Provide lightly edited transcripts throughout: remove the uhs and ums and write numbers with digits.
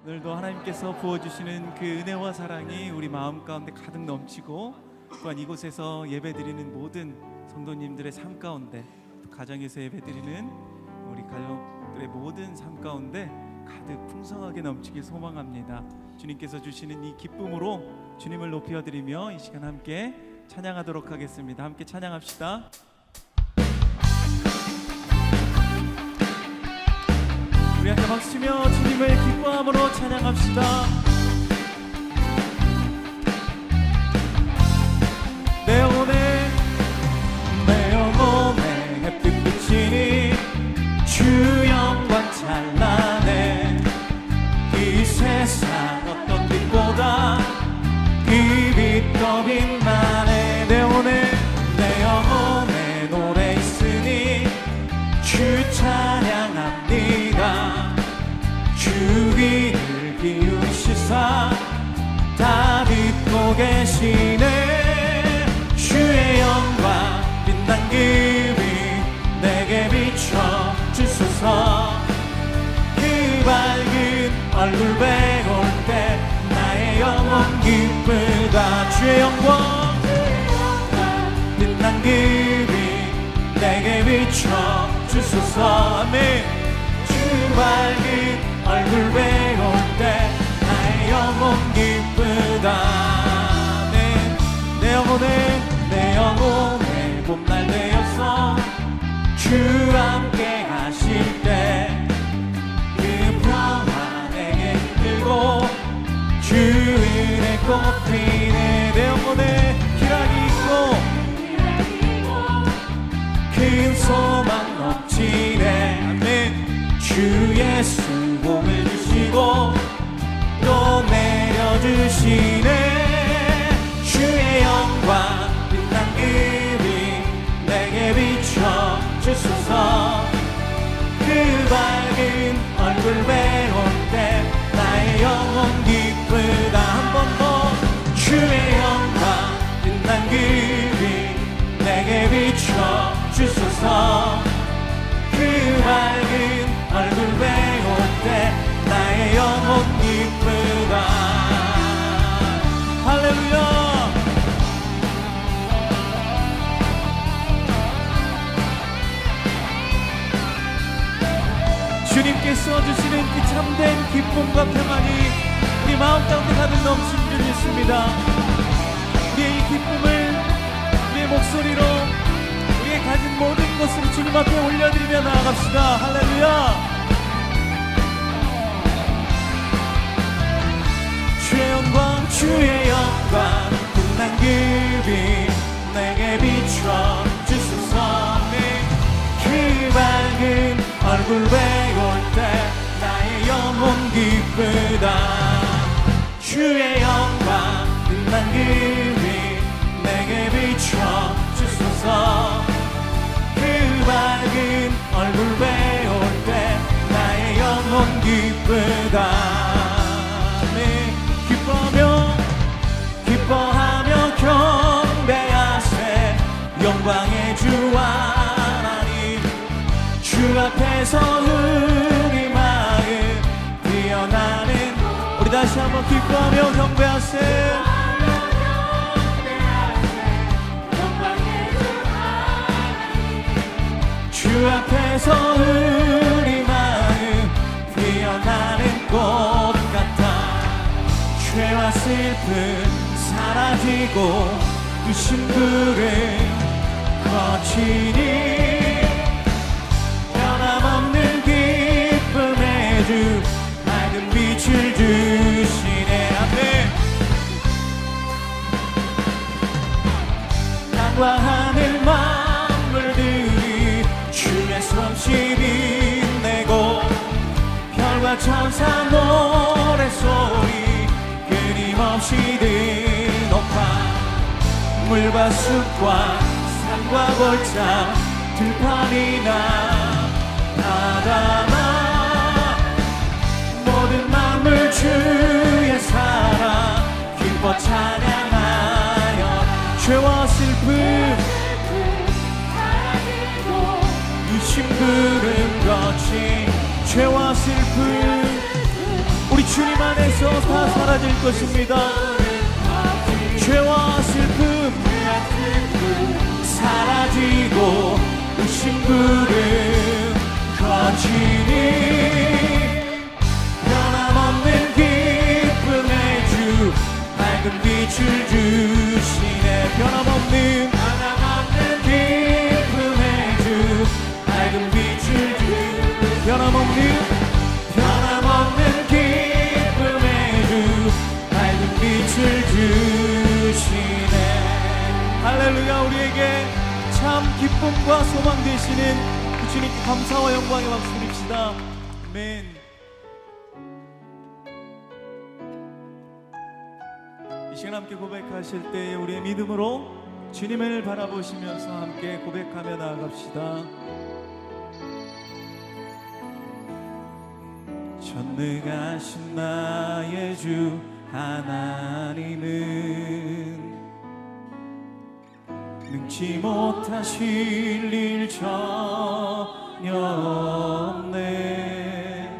오늘도 하나님께서 부어주시는 그 은혜와 사랑이 우리 마음 가운데 가득 넘치고, 또한 이곳에서 예배드리는 모든 성도님들의 삶 가운데, 또 가정에서 예배드리는 우리 가족들의 모든 삶 가운데 가득 풍성하게 넘치길 소망합니다. 주님께서 주시는 이 기쁨으로 주님을 높여드리며 이 시간 함께 찬양하도록 하겠습니다. 함께 찬양합시다. 우리 함께 박수치며 주님을 기뻐함으로 찬양합시다. 내 영혼에 햇빛 비치니 주 영광 찬란해. 이 세상 어떤 빛보다 그 빛 더 빛나네. 내 영혼에 노래 있으니 주 찬양합니다. 주 귀를 기울이시사 다 듣고 계시네. 주의 영광 빛난 그 빛 내게 비춰 주소서. 그 밝은 얼굴 배울 때 나의 영혼 기쁘다. 주의 영광 빛난 그 빛 내게 비춰 주소서. 아멘. 주 밝은 얼굴 배울 때 나의 영혼 기쁘다. 내 영혼에 봄날 되어서 주 함께 하실 때 그 평화 내게 들고 주 은혜 꽃피네. 내 영혼에 희락이 있고 큰 소망 넘치네. 아멘. 주 예수 복을 주시고 또 내려주시네. 주의 영광 빛난 그 빛 내게 비춰 주소서. 그 밝은 얼굴 배울 때 나의 영혼 기쁘다. 한 번 더. 주의 영광 빛난 그 빛 내게 비춰 주소서. 그 밝은 얼굴 배울 때 나의 영혼 기쁘다. 할렐루야. 주님께서 주시는 그 참된 기쁨과 평안이 우리 마음 가운데 가득 넘친 줄 믿습니다. 우리의 이 기쁨을 우리의 목소리로 우리의 가진 모든 것을 주님 앞에 올려드리며 나아갑시다. 할렐루야. 주의 영광 빛난 그 빛 내게 비춰 주소서. 그 밝은 얼굴 배울 때 나의 영혼 기쁘다. 주의 영광 빛난 그 빛 내게 비춰 주소서. 그 밝은 얼굴 배울 때 나의 영혼 기쁘다. 기뻐하며 경배하세. 영광의 주 하나님. 주 앞에서 우리 마음 피어나는. 우리 다시 한번 기뻐하며 경배하세. 주 앞에서 우리 마음 피어나는 꽃 같아. 죄와 슬픔 사라지고 그 심부름 거치니 변함없는 기쁨의 주 밝은 빛을 주시네. 아멘. 땅과 하늘 만물들이 주의 솜씨 빛내고 별과 천사 노래소리 끊임없이 드높아. 물과 숲과 산과 골짜 들판이나 바다나 모든 만물 주의 사랑 기뻐 찬양하여. 죄와 슬픔 이 심부름 거친 죄와 슬픔 우리 주 주님 안에서 다 사라질 것입니다. 죄와 슬픔 사라지고 의심부름 거치니 변함없는 기쁨의 주 밝은 빛을 주시네. 변함없는 기쁨의 주 밝은 빛을 주 변함없는 기쁨의 주 밝은 빛을 주시네. 할렐루야. 우리에게 참 기쁨과 소망 되시는 그 주님께 감사와 영광의 박수 드립시다. 아멘. 이 시간 함께 고백하실 때 우리의 믿음으로 주님을 바라보시면서 함께 고백하며 나아갑시다. 전능하신 나의 주 하나님은 능치 못하실 일 전혀 없네.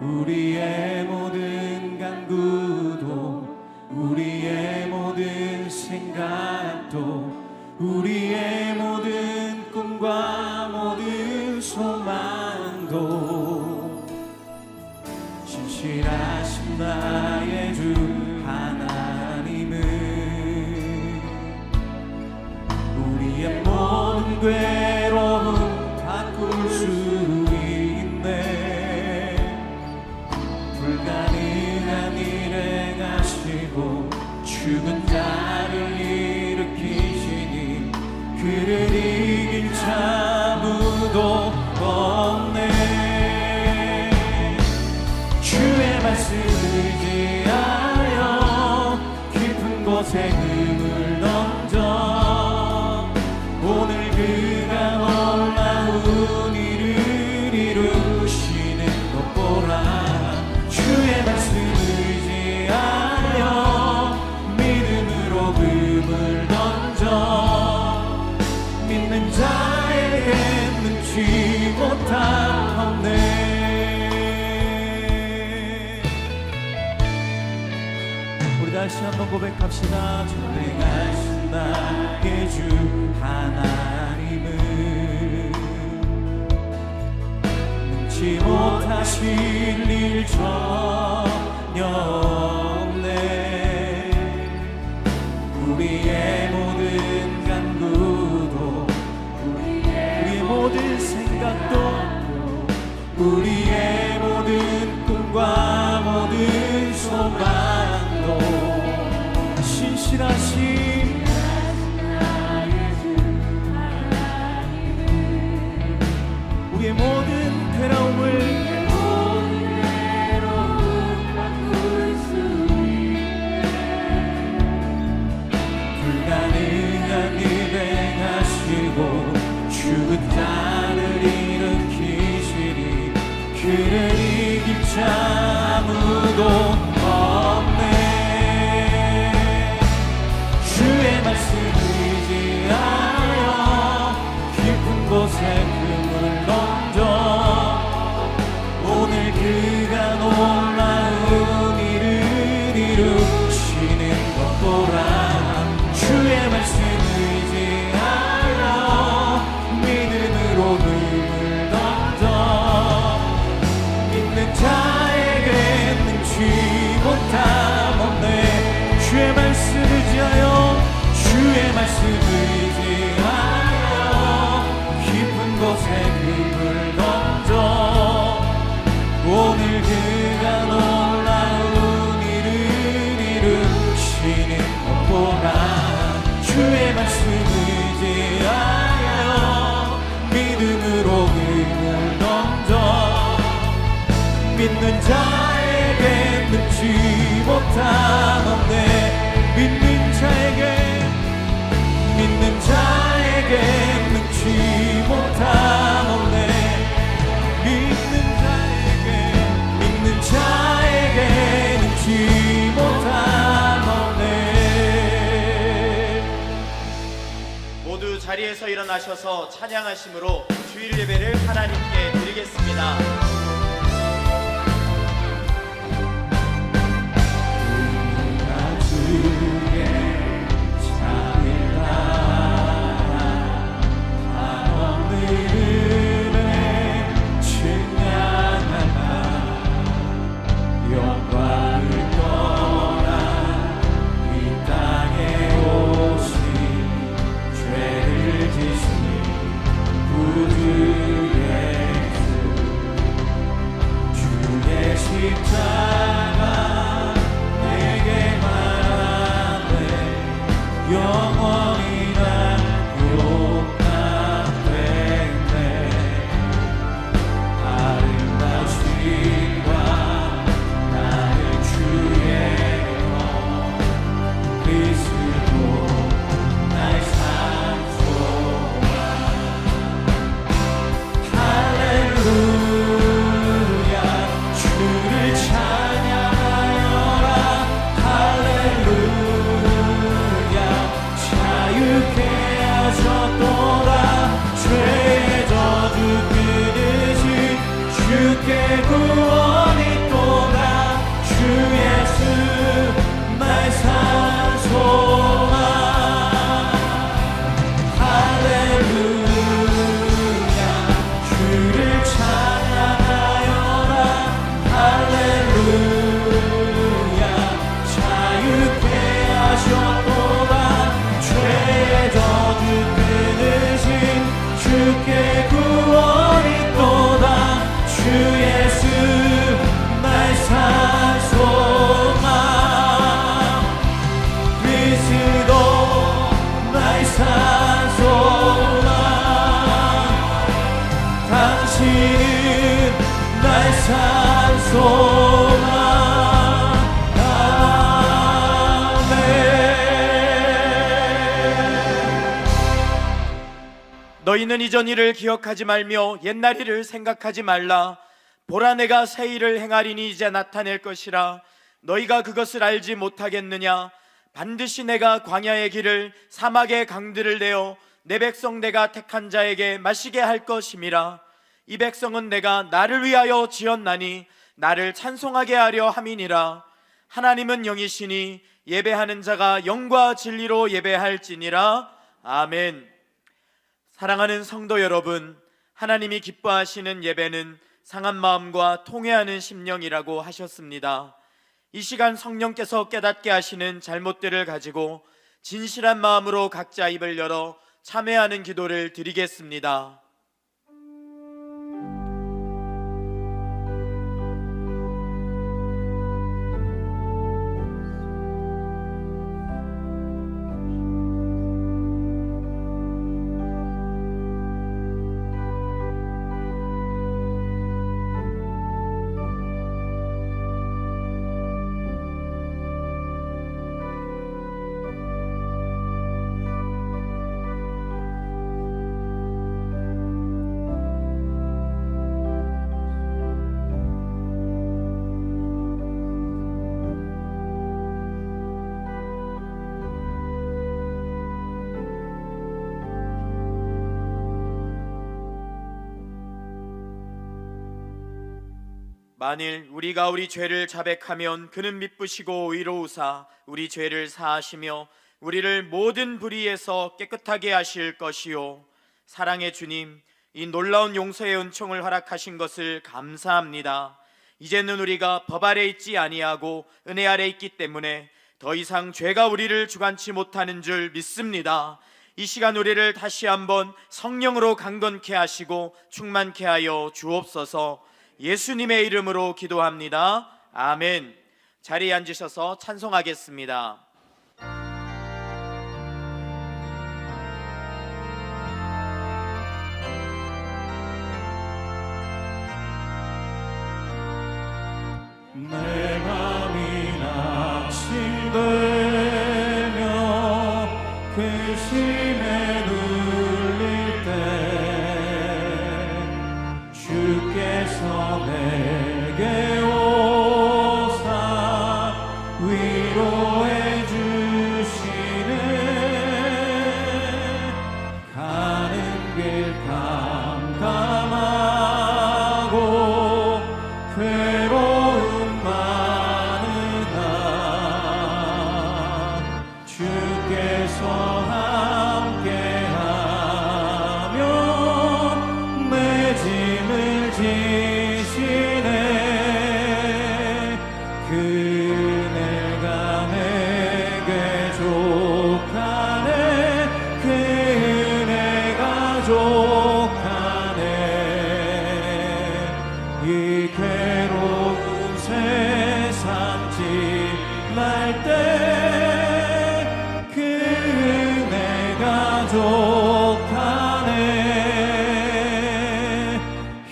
우리의 모든 간구도 우리의 모든 생각도 우리의 모든 꿈과 모든 소망도 신실하신 나의 주 하나님은 우리의 모든 괴로움 바꿀 수 있네. 불가능한 일 행하시고 죽은 자를 일으키시니 그를 이길 자 아무도 없네. 주의 말씀을 의지하여 깊은 곳에 금을 던져 오늘 그가 놀라운 일을 이루시는 것 보라. 주의 말씀을 의지하여 믿음으로 금을 던져 믿는 자에게 능치 못함 없네. 다시 한번 고백합시다. 전능하신 나의 주 하나님은 능치 못하실 일 전혀 없네. 우리의 모든 간구도 우리의 모든 생각도 우리의 모든 꿈과 모든 소망도 신실하신 우리의 모든 괴로움을 바꿀 수 있네. 불가능한 일 행하시고 죽은 자를 일으키시니 그를 이길 자 아무도 없네. 주의 말씀을 의지하여 깊은 곳에 금을 던져 오늘 그가 놀라운 일을 이루시는 것 보라. 주의 말씀을 의지하여 믿음으로 금을 던져 믿는 자에게 능치 못함 없네. 주의 말씀을 의지하여 주의 말씀 의지하여 깊은 곳에 금을 던져 오늘 그가 놀라운 일을 이루시는 것 보라. 주의 말씀 의지하여 믿음으로 금을 던져 믿는 자에게 능치 못함 없네. 믿는 자에게 능치 못함 없네. 믿는 자에게 능치 못함 없네. 모두 자리에서 일어나셔서 찬양하심으로 주일 예배를 하나님께 드리겠습니다. 영광을 떠나 이 땅에 오신 죄를 지신 구주 예수 주의 십자가 내게 말하네 영원히 난 용납됐네 아름다우심과 나를 주의 것 그리스도 나의 산소와 할렐루야 주를 찬양하여라 할렐루야 자유케 하셨도다 죄의 저주 끊으신 주께 구원이 또다 주 예수 나의 산소만 할렐루야 주를 찬양하여라 할렐루야 자유케 하셨도다 죄의 저주 끊으신 주께 구원이 또다 주 예수 나의 산소만 그리스도 나의 산소만 당신은 나의 산소만 아멘. 너희는 이전 일을 기억하지 말며 옛날 일을 생각하지 말라. 보라 내가 새 일을 행하리니 이제 나타낼 것이라. 너희가 그것을 알지 못하겠느냐. 반드시 내가 광야의 길을 사막의 강들을 내어 내 백성 내가 택한 자에게 마시게 할 것임이라. 이 백성은 내가 나를 위하여 지었나니 나를 찬송하게 하려 함이니라. 하나님은 영이시니 예배하는 자가 영과 진리로 예배할지니라. 아멘. 사랑하는 성도 여러분, 하나님이 기뻐하시는 예배는 상한 마음과 통회하는 심령이라고 하셨습니다. 이 시간 성령께서 깨닫게 하시는 잘못들을 가지고 진실한 마음으로 각자 입을 열어 참회하는 기도를 드리겠습니다. 만일 우리가 우리 죄를 자백하면 그는 미쁘시고 의로우사 우리 죄를 사하시며 우리를 모든 불의에서 깨끗하게 하실 것이요. 사랑의 주님, 이 놀라운 용서의 은총을 허락하신 것을 감사합니다. 이제는 우리가 법 아래 있지 아니하고 은혜 아래 있기 때문에 더 이상 죄가 우리를 주관치 못하는 줄 믿습니다. 이 시간 우리를 다시 한번 성령으로 강건케 하시고 충만케 하여 주옵소서. 예수님의 이름으로 기도합니다. 아멘. 자리에 앉으셔서 찬송하겠습니다. 내 맘이 낙심되며 근심에 눌릴 때 주께서 내게 오사 위로해 주시네. 가는 길 캄캄하고 괴로움 많으나 주께서 지날 때 그 은혜가 족하네.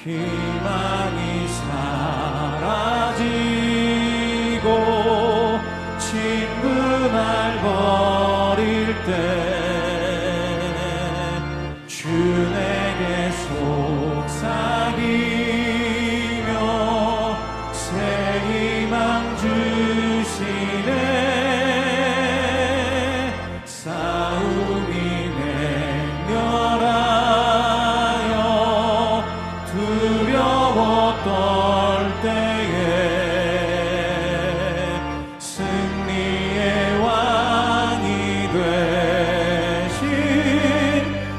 희망이 사라지고 친구 날 버릴 때 주 내게 속삭이며 새 희망 주시네. 싸움이 맹렬하여 두려워 떨 때에 승리의 왕이 되신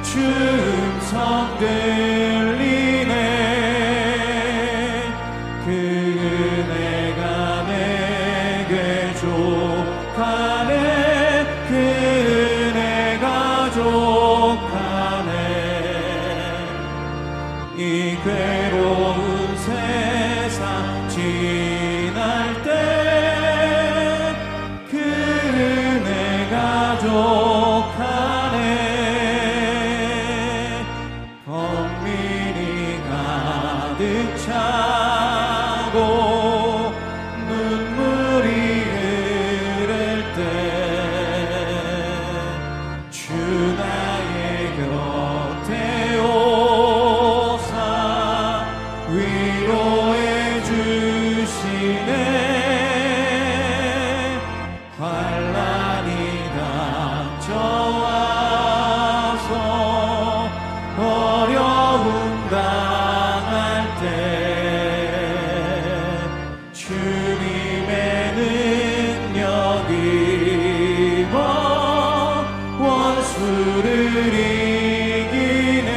주 음성 들리네. 그 은혜가 내게 족하네. 그 은혜가 족하네. 이 괴로운 세상 지날 때 그 은혜가 족하네. 범민이 가득 차고 눈물이 흐를 때 주 나의 곁에 오사 위로해 주시네. 환난이 닥쳐와서 어려움 당할 때 주님의 능력이 뭐 원수를 이기네.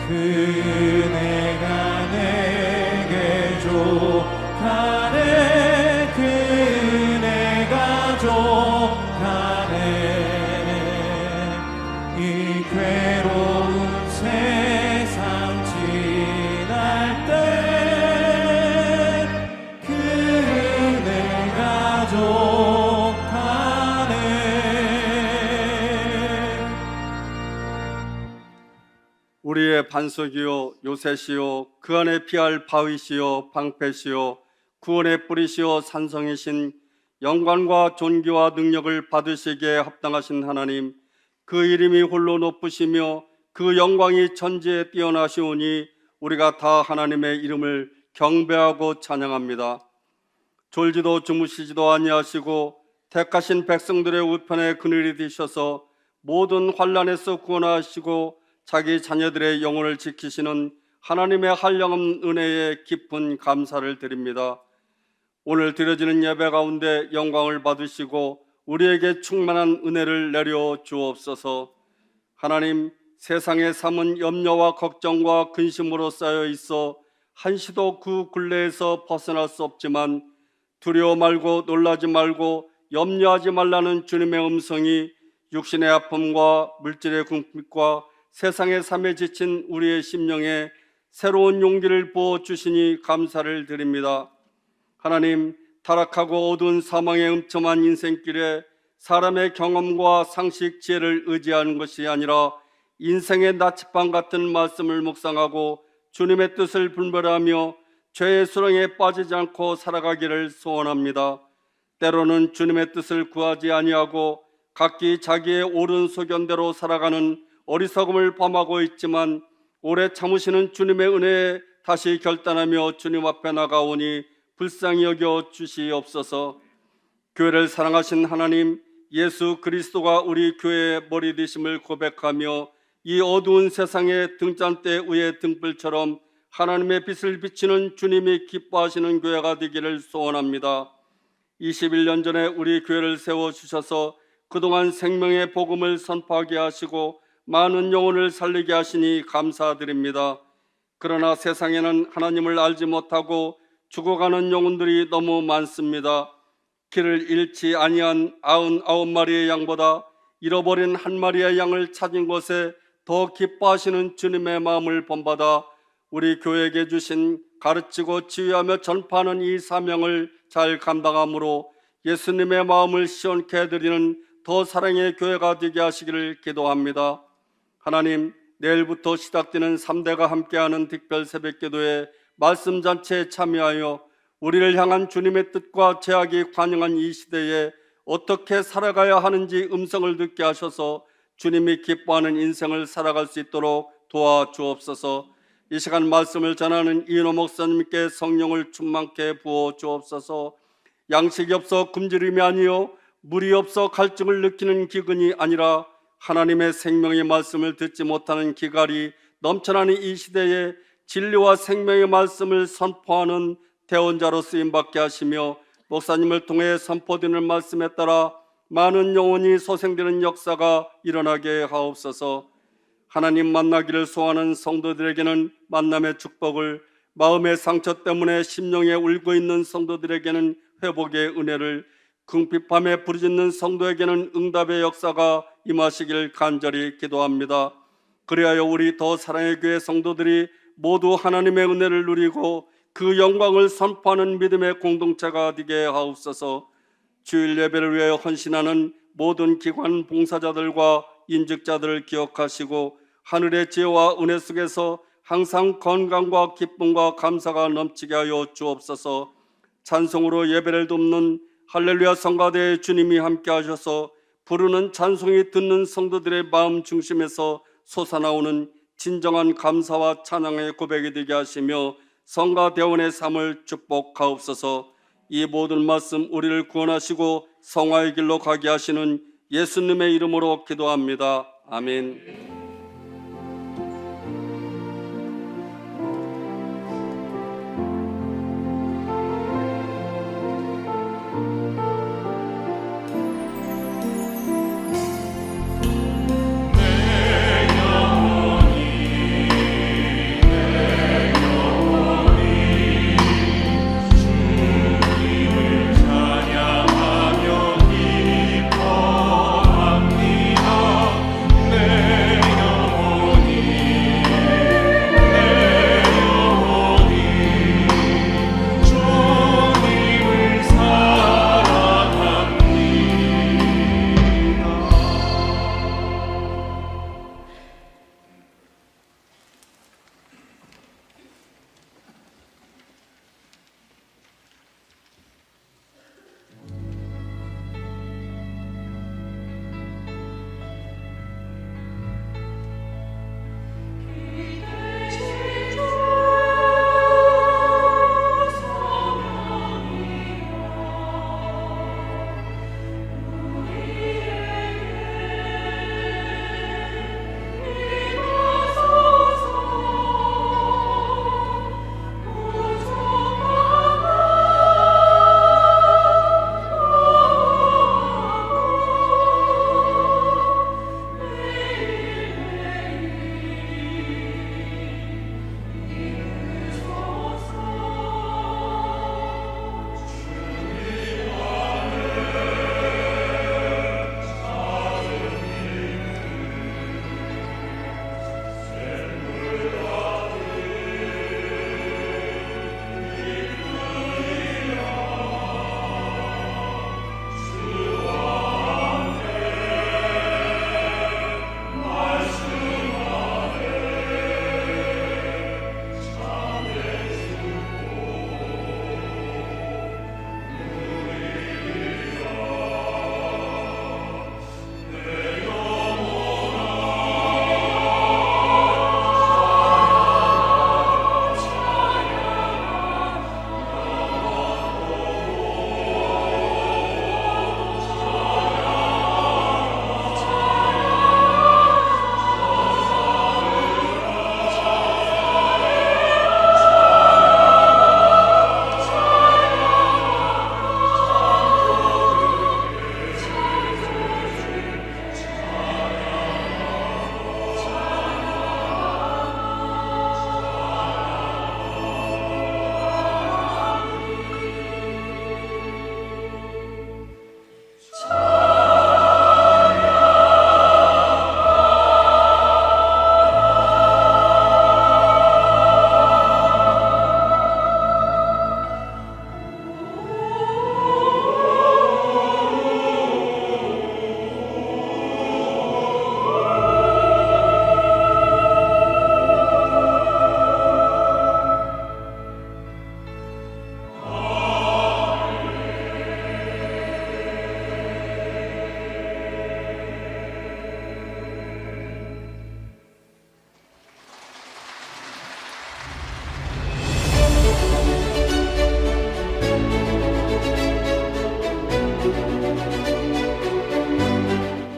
그 은혜가 내게 족하네. 그 은혜가 족하네. 이 괴로운 세상 지날 때 그 은혜가 족하네. 우리의 반석이요 요새시요 그 안에 피할 바위시요 방패시요 구원의 뿌리시요 산성이신 영광과 존귀와 능력을 받으시기에 합당하신 하나님, 그 이름이 홀로 높으시며 그 영광이 천지에 뛰어나시오니 우리가 다 하나님의 이름을 경배하고 찬양합니다. 졸지도 주무시지도 아니하시고 택하신 백성들의 우편에 그늘이 되셔서 모든 환난에서 구원하시고 자기 자녀들의 영혼을 지키시는 하나님의 한량없는 은혜에 깊은 감사를 드립니다. 오늘 드려지는 예배 가운데 영광을 받으시고 우리에게 충만한 은혜를 내려 주옵소서. 하나님, 세상의 삶은 염려와 걱정과 근심으로 쌓여 있어 한시도 그 굴레에서 벗어날 수 없지만 두려워 말고 놀라지 말고 염려하지 말라는 주님의 음성이 육신의 아픔과 물질의 궁핍과 세상의 삶에 지친 우리의 심령에 새로운 용기를 부어주시니 감사를 드립니다. 하나님, 타락하고 어두운 사망의 음침한 인생길에 사람의 경험과 상식, 지혜를 의지하는 것이 아니라 인생의 나침반 같은 말씀을 묵상하고 주님의 뜻을 분별하며 죄의 수렁에 빠지지 않고 살아가기를 소원합니다. 때로는 주님의 뜻을 구하지 아니하고 각기 자기의 옳은 소견대로 살아가는 어리석음을 범하고 있지만 오래 참으시는 주님의 은혜에 다시 결단하며 주님 앞에 나가오니 불쌍히 여겨 주시옵소서. 교회를 사랑하신 하나님, 예수 그리스도가 우리 교회의 머리 되심을 고백하며 이 어두운 세상의 등잔대 위의 등불처럼 하나님의 빛을 비치는 주님이 기뻐하시는 교회가 되기를 소원합니다. 21년 전에 우리 교회를 세워주셔서 그동안 생명의 복음을 선포하게 하시고 많은 영혼을 살리게 하시니 감사드립니다. 그러나 세상에는 하나님을 알지 못하고 죽어가는 영혼들이 너무 많습니다. 길을 잃지 아니한 99마리의 양보다 잃어버린 한 마리의 양을 찾은 것에 더 기뻐하시는 주님의 마음을 본받아 우리 교회에게 주신 가르치고 치유하며 전파하는 이 사명을 잘 감당함으로 예수님의 마음을 시원케 해드리는 더 사랑의 교회가 되게 하시기를 기도합니다. 하나님, 내일부터 시작되는 3대가 함께하는 특별 새벽기도에 말씀 잔치에 참여하여 우리를 향한 주님의 뜻과 제약이 관영한 이 시대에 어떻게 살아가야 하는지 음성을 듣게 하셔서 주님이 기뻐하는 인생을 살아갈 수 있도록 도와주옵소서. 이 시간 말씀을 전하는 이인호 목사님께 성령을 충만케 부어 주옵소서. 양식이 없어 굶주림이 아니요 물이 없어 갈증을 느끼는 기근이 아니라 하나님의 생명의 말씀을 듣지 못하는 기갈이 넘쳐나는 이 시대에 진리와 생명의 말씀을 선포하는 대언자로 쓰임받게 하시며 목사님을 통해 선포되는 말씀에 따라 많은 영혼이 소생되는 역사가 일어나게 하옵소서. 하나님 만나기를 소원하는 성도들에게는 만남의 축복을, 마음의 상처 때문에 심령에 울고 있는 성도들에게는 회복의 은혜를, 궁핍함에 부르짖는 성도에게는 응답의 역사가 임하시길 간절히 기도합니다. 그리하여 우리 더 사랑의 교회 성도들이 모두 하나님의 은혜를 누리고 그 영광을 선포하는 믿음의 공동체가 되게 하옵소서. 주일 예배를 위하여 헌신하는 모든 기관 봉사자들과 인직자들을 기억하시고 하늘의 지혜와 은혜 속에서 항상 건강과 기쁨과 감사가 넘치게 하여 주옵소서. 찬송으로 예배를 돕는 할렐루야 성가대의 주님이 함께 하셔서 부르는 찬송이 듣는 성도들의 마음 중심에서 솟아나오는 진정한 감사와 찬양의 고백이 되게 하시며 성가대원의 삶을 축복하옵소서. 이 모든 말씀 우리를 구원하시고 성화의 길로 가게 하시는 예수님의 이름으로 기도합니다. 아멘. 찬양하며 기뻐합니다. 내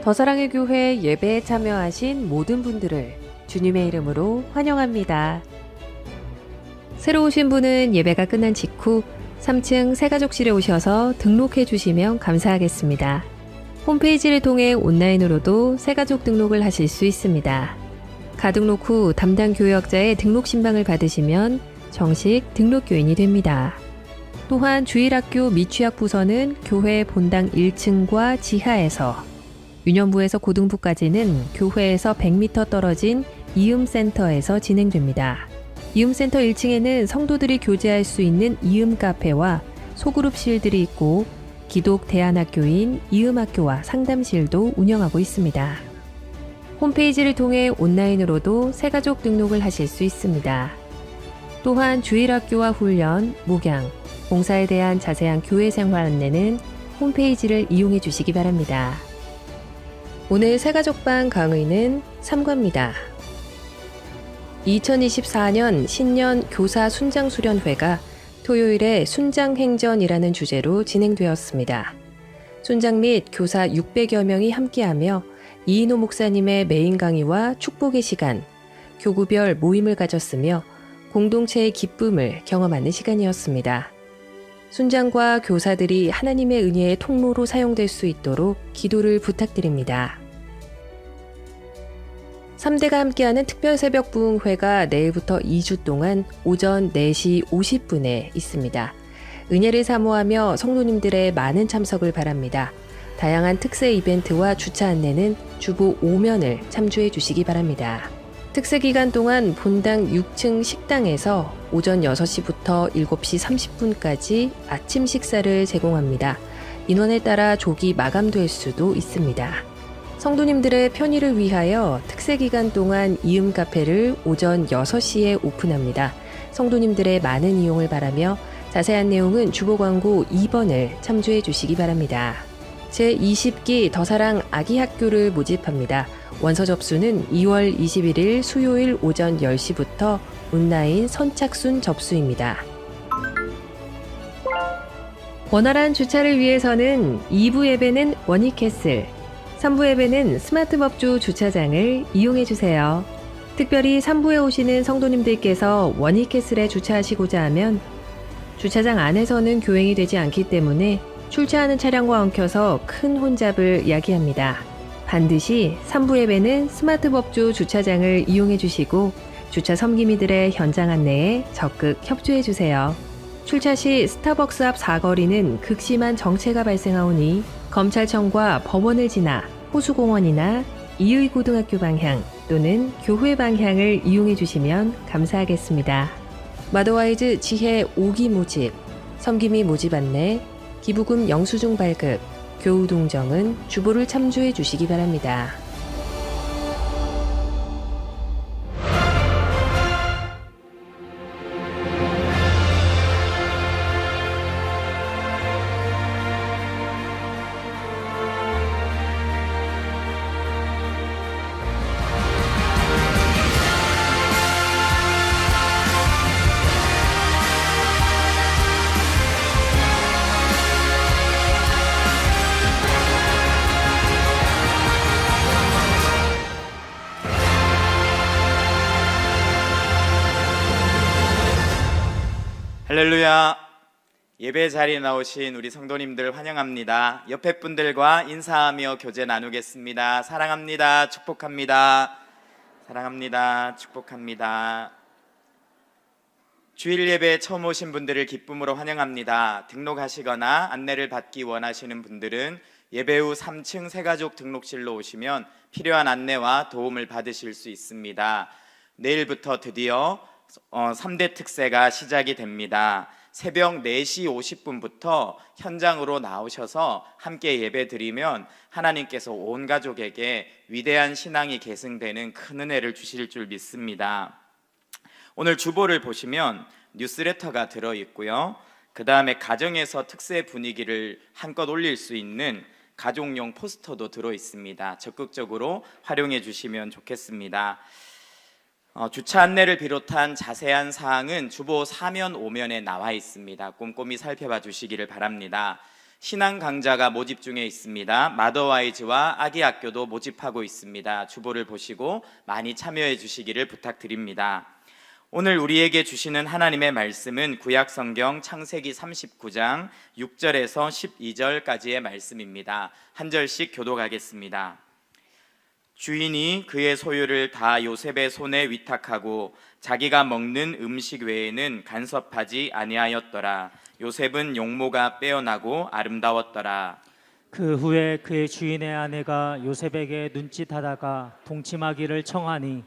더사랑의 교회 예배에 참여하신 모든 분들을 주님의 이름으로 환영합니다. 새로 오신 분은 예배가 끝난 직후 3층 새가족실에 오셔서 등록해 주시면 감사하겠습니다. 홈페이지를 통해 온라인으로도 새가족 등록을 하실 수 있습니다. 가등록 후 담당 교역자의 등록 신방을 받으시면 정식 등록교인이 됩니다. 또한 주일학교 미취학 부서는 교회 본당 1층과 지하에서, 유년부에서 고등부까지는 교회에서 100m 떨어진 이음센터에서 진행됩니다. 이음센터 1층에는 성도들이 교제할 수 있는 이음 카페와 소그룹실들이 있고 기독 대안학교인 이음학교와 상담실도 운영하고 있습니다. 홈페이지를 통해 온라인으로도 새가족 등록을 하실 수 있습니다. 또한 주일학교와 훈련, 목양, 봉사에 대한 자세한 교회 생활 안내는 홈페이지를 이용해 주시기 바랍니다. 오늘 새가족방 강의는 3과입니다. 2024년 신년 교사 순장수련회가 토요일에 순장행전이라는 주제로 진행되었습니다. 순장 및 교사 600여 명이 함께하며 이인호 목사님의 메인 강의와 축복의 시간, 교구별 모임을 가졌으며 공동체의 기쁨을 경험하는 시간이었습니다. 순장과 교사들이 하나님의 은혜의 통로로 사용될 수 있도록 기도를 부탁드립니다. 3대가 함께하는 특별 새벽 부흥회가 내일부터 2주 동안 오전 4시 50분에 있습니다. 은혜를 사모하며 성도님들의 많은 참석을 바랍니다. 다양한 특세 이벤트와 주차 안내는 주보 5면을 참조해 주시기 바랍니다. 특세 기간 동안 본당 6층 식당에서 오전 6시부터 7시 30분까지 아침 식사를 제공합니다. 인원에 따라 조기 마감될 수도 있습니다. 성도님들의 편의를 위하여 특세 기간 동안 이음 카페를 오전 6시에 오픈합니다. 성도님들의 많은 이용을 바라며 자세한 내용은 주보 광고 2번을 참조해 주시기 바랍니다. 제20기 더사랑 아기학교를 모집합니다. 원서 접수는 2월 21일 수요일 오전 10시부터 온라인 선착순 접수입니다. 원활한 주차를 위해서는 2부 예배는 원익캐슬, 3부 예배는 스마트법주 주차장을 이용해주세요. 특별히 3부에 오시는 성도님들께서 원익캐슬에 주차하시고자 하면 주차장 안에서는 교행이 되지 않기 때문에 출차하는 차량과 엉켜서 큰 혼잡을 야기합니다. 반드시 3부 예배는 스마트법주 주차장을 이용해 주시고 주차 섬김이들의 현장 안내에 적극 협조해 주세요. 출차 시 스타벅스 앞 사거리는 극심한 정체가 발생하오니 검찰청과 법원을 지나 호수공원이나 이의고등학교 방향 또는 교회 방향을 이용해 주시면 감사하겠습니다. 마더와이즈 지혜 5기 모집, 섬김이 모집 안내, 기부금 영수증 발급, 교우 동정은 주보를 참조해 주시기 바랍니다. 할렐루야. 예배 자리에 나오신 우리 성도님들 환영합니다. 옆에 분들과 인사하며 교제 나누겠습니다. 사랑합니다. 축복합니다. 사랑합니다. 축복합니다. 주일 예배에 처음 오신 분들을 기쁨으로 환영합니다. 등록하시거나 안내를 받기 원하시는 분들은 예배 후 3층 새가족 등록실로 오시면 필요한 안내와 도움을 받으실 수 있습니다. 내일부터 드디어 3대 특세가 시작이 됩니다. 새벽 4시 50분부터 현장으로 나오셔서 함께 예배 드리면 하나님께서 온 가족에게 위대한 신앙이 계승되는 큰 은혜를 주실 줄 믿습니다. 오늘 주보를 보시면 뉴스레터가 들어있고요. 그 다음에 가정에서 특세 분위기를 한껏 올릴 수 있는 가족용 포스터도 들어있습니다. 적극적으로 활용해 주시면 좋겠습니다. 주차 안내를 비롯한 자세한 사항은 주보 4면 5면에 나와 있습니다. 꼼꼼히 살펴봐 주시기를 바랍니다. 신앙 강좌가 모집 중에 있습니다. 마더와이즈와 아기 학교도 모집하고 있습니다. 주보를 보시고 많이 참여해 주시기를 부탁드립니다. 오늘 우리에게 주시는 하나님의 말씀은 구약 성경 창세기 39장 6절에서 12절까지의 말씀입니다. 한 절씩 교독하겠습니다. 주인이 그의 소유를 다 요셉의 손에 위탁하고 자기가 먹는 음식 외에는 간섭하지 아니하였더라. 요셉은 용모가 빼어나고 아름다웠더라. 그 후에 그의 주인의 아내가 요셉에게 눈짓하다가 동침하기를 청하니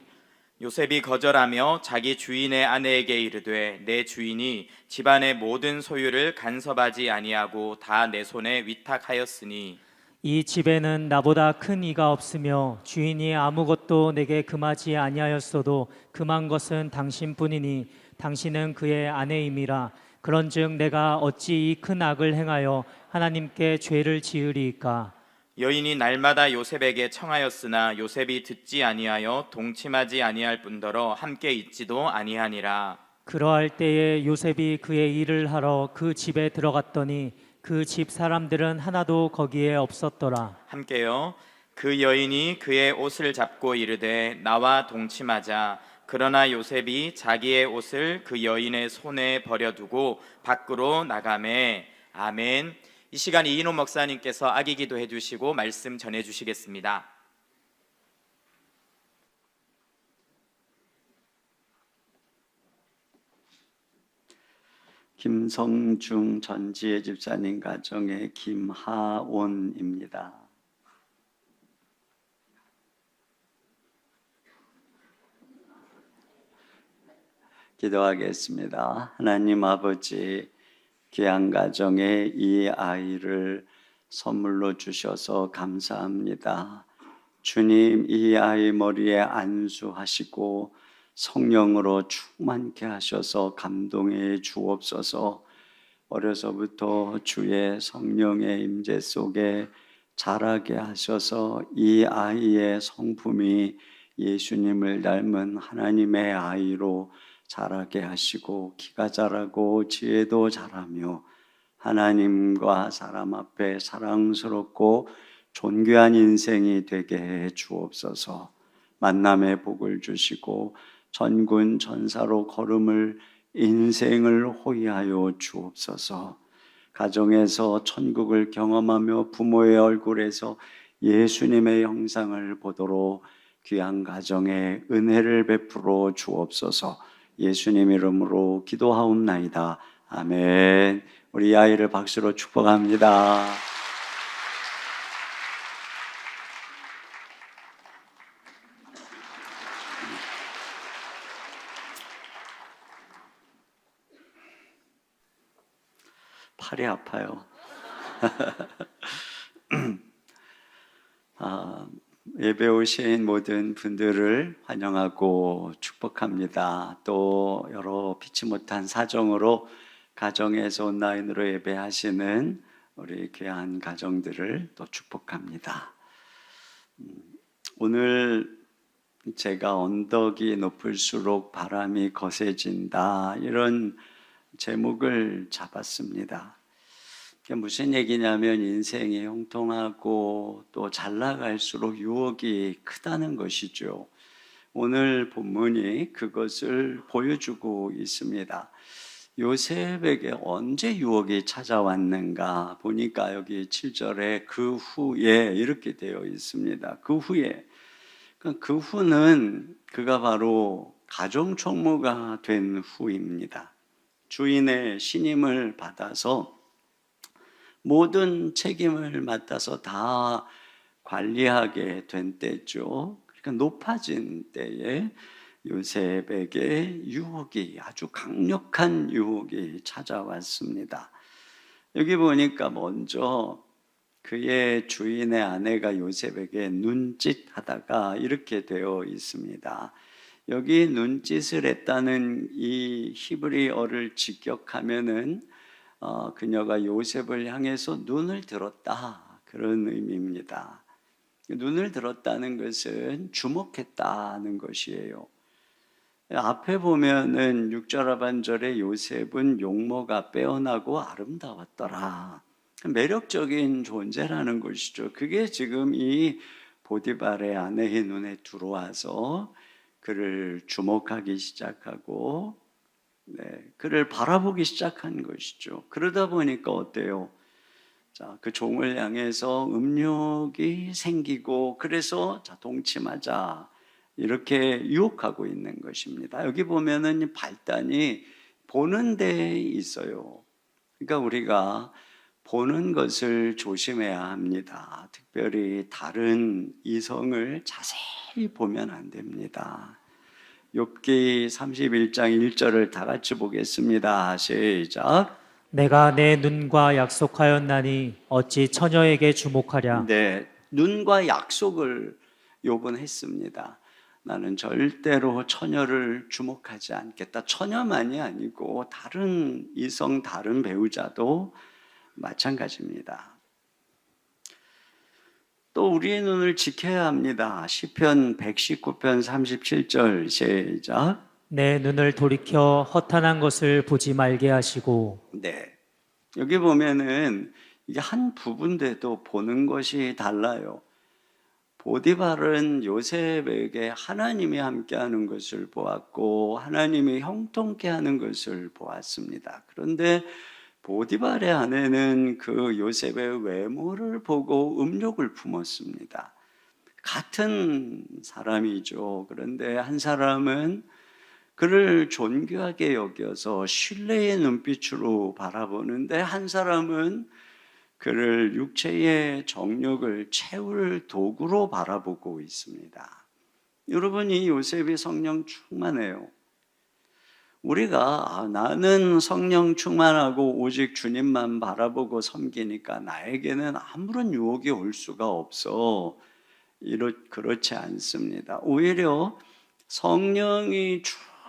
요셉이 거절하며 자기 주인의 아내에게 이르되 내 주인이 집안의 모든 소유를 간섭하지 아니하고 다 내 손에 위탁하였으니 이 집에는 나보다 큰 이가 없으며 주인이 아무것도 내게 금하지 아니하였어도 금한 것은 당신뿐이니 당신은 그의 아내임이라. 그런즉 내가 어찌 이 큰 악을 행하여 하나님께 죄를 지으리이까. 여인이 날마다 요셉에게 청하였으나 요셉이 듣지 아니하여 동침하지 아니할 뿐더러 함께 있지도 아니하니라. 그러할 때에 요셉이 그의 일을 하러 그 집에 들어갔더니 그 집 사람들은 하나도 거기에 없었더라. 함께요. 그 여인이 그의 옷을 잡고 이르되 나와 동침하자. 그러나 요셉이 자기의 옷을 그 여인의 손에 버려두고 밖으로 나가매. 아멘. 이 시간 이인호 목사님께서 아기 기도해 주시고 말씀 전해 주시겠습니다. 김성중 전지혜 집사님 가정의 김하온입니다. 기도하겠습니다. 하나님 아버지, 귀한 가정에 이 아이를 선물로 주셔서 감사합니다. 주님, 이 아이 머리에 안수하시고 성령으로 충만케 하셔서 감동해 주옵소서. 어려서부터 주의 성령의 임재 속에 자라게 하셔서 이 아이의 성품이 예수님을 닮은 하나님의 아이로 자라게 하시고 키가 자라고 지혜도 자라며 하나님과 사람 앞에 사랑스럽고 존귀한 인생이 되게 해 주옵소서. 만남의 복을 주시고 전군 전사로 걸음을 인생을 호위하여 주옵소서. 가정에서 천국을 경험하며 부모의 얼굴에서 예수님의 형상을 보도록 귀한 가정에 은혜를 베풀어 주옵소서. 예수님 이름으로 기도하옵나이다. 아멘. 우리 아이를 박수로 축복합니다. 팔이 아파요. 예배 오신 모든 분들을 환영하고 축복합니다. 또 여러 피치 못한 사정으로 가정에서 온라인으로 예배하시는 우리 귀한 가정들을 또 축복합니다. 오늘 제가 언덕이 높을수록 바람이 거세진다, 이런 제목을 잡았습니다. 그게 무슨 얘기냐면 인생이 형통하고 또 잘 나갈수록 유혹이 크다는 것이죠. 오늘 본문이 그것을 보여주고 있습니다. 요셉에게 언제 유혹이 찾아왔는가 보니까 여기 7절에 그 후에 이렇게 되어 있습니다. 그 후에, 그 후는 그가 바로 가정총무가 된 후입니다. 주인의 신임을 받아서 모든 책임을 맡아서 다 관리하게 된 때죠. 그러니까 높아진 때에 요셉에게 유혹이, 아주 강력한 유혹이 찾아왔습니다. 여기 보니까 먼저 그의 주인의 아내가 요셉에게 눈짓하다가 이렇게 되어 있습니다. 여기 눈짓을 했다는 이 히브리어를 직역하면은 그녀가 요셉을 향해서 눈을 들었다, 그런 의미입니다. 눈을 들었다는 것은 주목했다는 것이에요. 앞에 보면은 6절 하반절에 요셉은 용모가 빼어나고 아름다웠더라. 매력적인 존재라는 것이죠. 그게 지금 이 보디발의 아내의 눈에 들어와서 그를 주목하기 시작하고 그를 바라보기 시작한 것이죠. 그러다 보니까 어때요? 자, 그 종을 향해서 음욕이 생기고 그래서 자, 동침하자 이렇게 유혹하고 있는 것입니다. 여기 보면은 발단이 보는 데에 있어요. 그러니까 우리가 보는 것을 조심해야 합니다. 특별히 다른 이성을 자세히 보면 안 됩니다. 욥기 31장 1절을 다 같이 보겠습니다. 시작. 내가 내 눈과 약속하였나니 어찌 처녀에게 주목하랴. 네, 눈과 약속을 욥은 했습니다. 나는 절대로 처녀를 주목하지 않겠다. 처녀만이 아니고 다른 이성, 다른 배우자도 마찬가지입니다. 또 우리의 눈을 지켜야 합니다. 시편 119편 37절 시작. 내 눈을 돌이켜 허탄한 것을 보지 말게 하시고. 네, 여기 보면은 이게 한 부분인데도 보는 것이 달라요. 보디발은 요셉에게 하나님이 함께하는 것을 보았고 하나님이 형통케 하는 것을 보았습니다. 그런데 보디발의 아내는 그 요셉의 외모를 보고 음욕을 품었습니다. 같은 사람이죠. 그런데 한 사람은 그를 존귀하게 여겨서 신뢰의 눈빛으로 바라보는데 한 사람은 그를 육체의 정욕을 채울 도구로 바라보고 있습니다. 여러분, 이 요셉이 성령 충만해요. 우리가 나는 성령 충만하고 오직 주님만 바라보고 섬기니까 나에게는 아무런 유혹이 올 수가 없어. 그렇지 않습니다. 오히려 성령이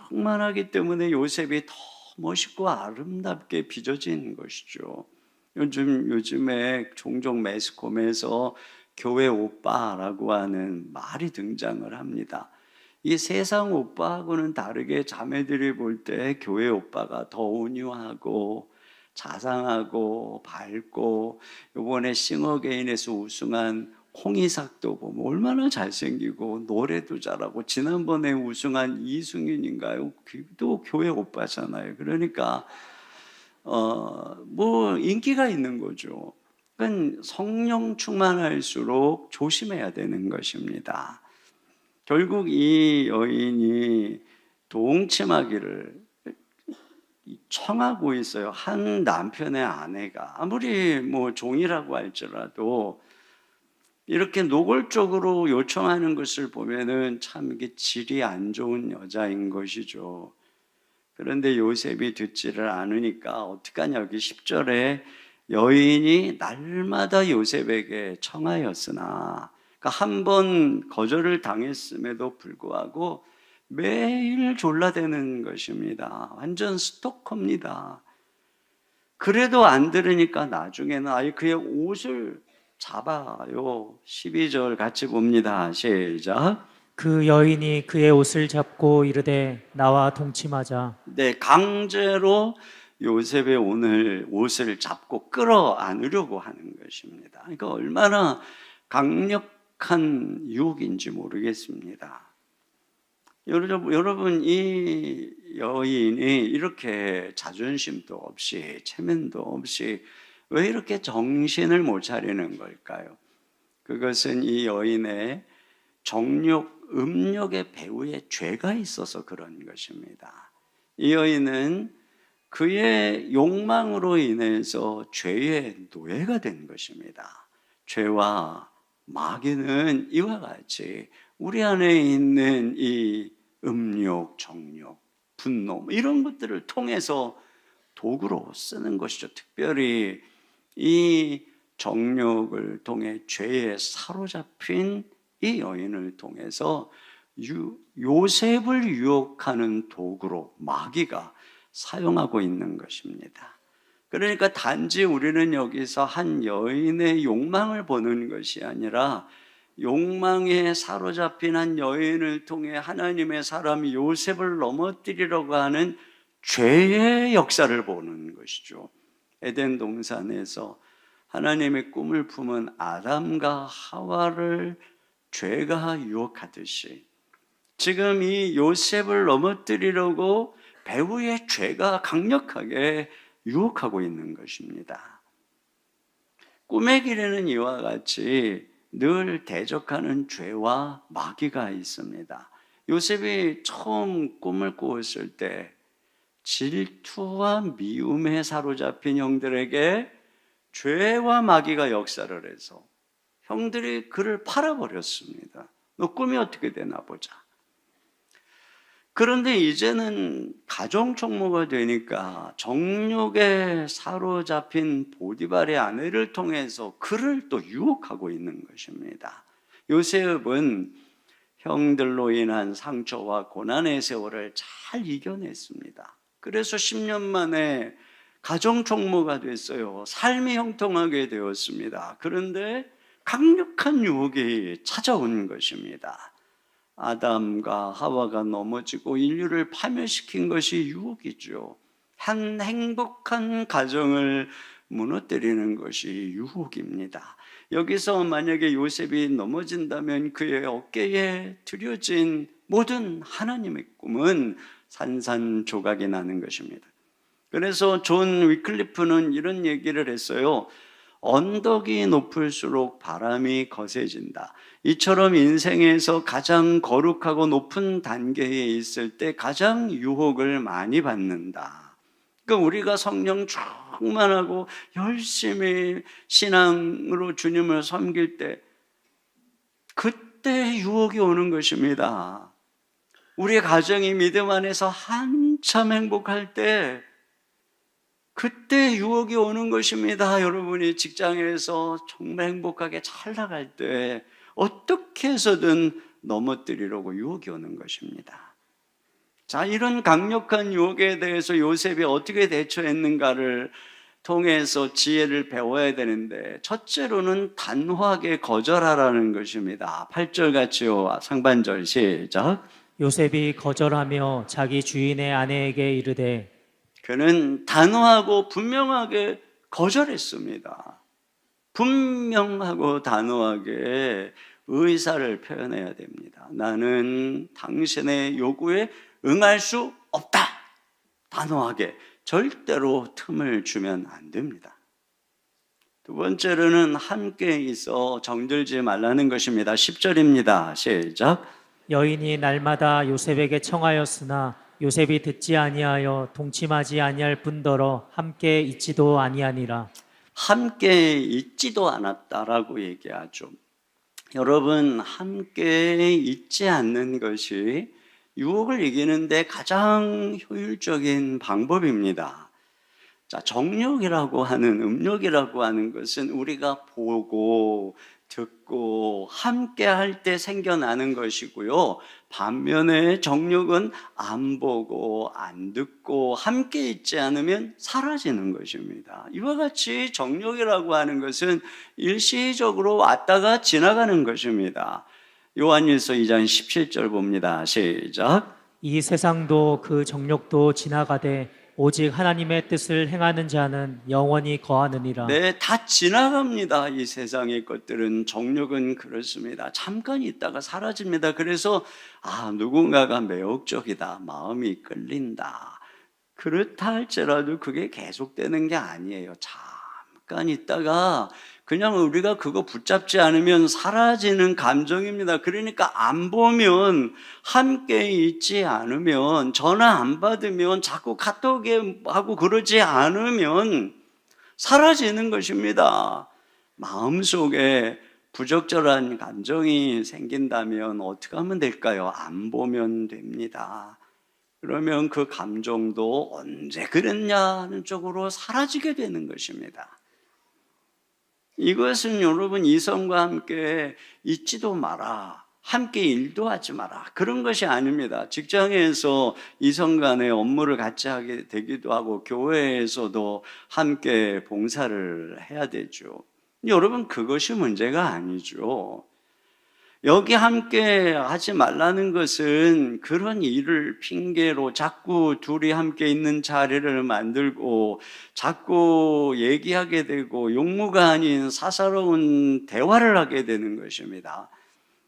충만하기 때문에 요셉이 더 멋있고 아름답게 빚어진 것이죠. 요즘에 종종 매스컴에서 교회 오빠라고 하는 말이 등장을 합니다. 이 세상 오빠하고는 다르게 자매들이 볼 때 교회 오빠가 더 온유하고 자상하고 밝고, 이번에 싱어게인에서 우승한 홍이삭도 보면 얼마나 잘생기고 노래도 잘하고, 지난번에 우승한 이승윤인가요? 그도 교회 오빠잖아요. 그러니까 뭐 인기가 있는 거죠. 그러니까 성령 충만할수록 조심해야 되는 것입니다. 결국 이 여인이 동침하기를 청하고 있어요. 한 남편의 아내가 아무리 뭐 종이라고 할지라도 이렇게 노골적으로 요청하는 것을 보면은 참 이게 질이 안 좋은 여자인 것이죠. 그런데 요셉이 듣지를 않으니까 어떡하냐, 여기 10절에 여인이 날마다 요셉에게 청하였으나, 그러니까 한 번 거절을 당했음에도 불구하고 매일 졸라대는 것입니다. 완전 스토커입니다. 그래도 안 들으니까 나중에는 아예 그의 옷을 잡아요. 12절 같이 봅니다. 시작. 그 여인이 그의 옷을 잡고 이르되 나와 동침하자. 네, 강제로 요셉의 옷을 잡고 끌어안으려고 하는 것입니다. 그러니까 얼마나 강력한 유혹인지 모르겠습니다. 여러분, 이 여인이 이렇게 자존심도 없이 체면도 없이 왜 이렇게 정신을 못 차리는 걸까요? 그것은 이 여인의 음욕의 배후에 죄가 있어서 그런 것입니다. 이 여인은 그의 욕망으로 인해서 죄의 노예가 된 것입니다. 죄와 마귀는 이와 같이 우리 안에 있는 이 음욕, 정욕, 분노 이런 것들을 통해서 도구로 쓰는 것이죠. 특별히 이 정욕을 통해 죄에 사로잡힌 이 여인을 통해서 요셉을 유혹하는 도구로 마귀가 사용하고 있는 것입니다. 그러니까 단지 우리는 여기서 한 여인의 욕망을 보는 것이 아니라 욕망에 사로잡힌 한 여인을 통해 하나님의 사람 요셉을 넘어뜨리려고 하는 죄의 역사를 보는 것이죠. 에덴 동산에서 하나님의 꿈을 품은 아담과 하와를 죄가 유혹하듯이 지금 이 요셉을 넘어뜨리려고 배후의 죄가 강력하게 유혹하고 있는 것입니다. 꿈의 길에는 이와 같이 늘 대적하는 죄와 마귀가 있습니다. 요셉이 처음 꿈을 꾸었을 때 질투와 미움에 사로잡힌 형들에게 죄와 마귀가 역사를 해서 형들이 그를 팔아버렸습니다. 너 꿈이 어떻게 되나 보자. 그런데 이제는 가정 총무가 되니까 정욕에 사로잡힌 보디발의 아내를 통해서 그를 또 유혹하고 있는 것입니다. 요셉은 형들로 인한 상처와 고난의 세월을 잘 이겨냈습니다. 그래서 10년 만에 가정 총무가 됐어요. 삶이 형통하게 되었습니다. 그런데 강력한 유혹이 찾아온 것입니다. 아담과 하와가 넘어지고 인류를 파멸시킨 것이 유혹이죠. 한 행복한 가정을 무너뜨리는 것이 유혹입니다. 여기서 만약에 요셉이 넘어진다면 그의 어깨에 들여진 모든 하나님의 꿈은 산산조각이 나는 것입니다. 그래서 존 위클리프는 이런 얘기를 했어요. 언덕이 높을수록 바람이 거세진다. 이처럼 인생에서 가장 거룩하고 높은 단계에 있을 때 가장 유혹을 많이 받는다. 그러니까 우리가 성령 충만하고 열심히 신앙으로 주님을 섬길 때 그때 유혹이 오는 것입니다. 우리의 가정이 믿음 안에서 한참 행복할 때 그때 유혹이 오는 것입니다. 여러분이 직장에서 정말 행복하게 잘 나갈 때 어떻게 해서든 넘어뜨리려고 유혹이 오는 것입니다. 자, 이런 강력한 유혹에 대해서 요셉이 어떻게 대처했는가를 통해서 지혜를 배워야 되는데 첫째로는 단호하게 거절하라는 것입니다. 8절 같이요. 상반절 시작. 요셉이 거절하며 자기 주인의 아내에게 이르되 그는 단호하고 분명하게 거절했습니다. 분명하고 단호하게 의사를 표현해야 됩니다. 나는 당신의 요구에 응할 수 없다. 단호하게 절대로 틈을 주면 안 됩니다. 두 번째로는 함께 있어 정들지 말라는 것입니다. 10절입니다. 시작. 여인이 날마다 요셉에게 청하였으나 요셉이 듣지 아니하여 동침하지 아니할 뿐더러 함께 있지도 아니하니라. 함께 있지도 않았다라고 얘기하죠. 여러분, 함께 있지 않는 것이 유혹을 이기는데 가장 효율적인 방법입니다. 자, 정욕이라고 하는, 음욕이라고 하는 것은 우리가 보고 듣고 함께 할 때 생겨나는 것이고요. 반면에 정욕은 안 보고 안 듣고 함께 있지 않으면 사라지는 것입니다. 이와 같이 정욕이라고 하는 것은 일시적으로 왔다가 지나가는 것입니다. 요한일서 2장 17절 봅니다. 시작. 이 세상도 그 정욕도 지나가되 오직 하나님의 뜻을 행하는 자는 영원히 거하느니라. 네, 다 지나갑니다. 이 세상의 것들은, 정욕은 그렇습니다. 잠깐 있다가 사라집니다. 그래서 누군가가 매혹적이다, 마음이 끌린다, 그렇다 할지라도 그게 계속되는 게 아니에요. 잠깐 있다가 그냥 우리가 그거 붙잡지 않으면 사라지는 감정입니다. 그러니까 안 보면, 함께 있지 않으면, 전화 안 받으면, 자꾸 카톡에 하고 그러지 않으면 사라지는 것입니다. 마음속에 부적절한 감정이 생긴다면 어떻게 하면 될까요? 안 보면 됩니다. 그러면 그 감정도 언제 그랬냐는 쪽으로 사라지게 되는 것입니다. 이것은 여러분, 이성과 함께 있지도 마라, 함께 일도 하지 마라, 그런 것이 아닙니다. 직장에서 이성 간의 업무를 같이 하게 되기도 하고 교회에서도 함께 봉사를 해야 되죠. 여러분, 그것이 문제가 아니죠. 여기 함께 하지 말라는 것은 그런 일을 핑계로 자꾸 둘이 함께 있는 자리를 만들고 자꾸 얘기하게 되고 용무가 아닌 사사로운 대화를 하게 되는 것입니다.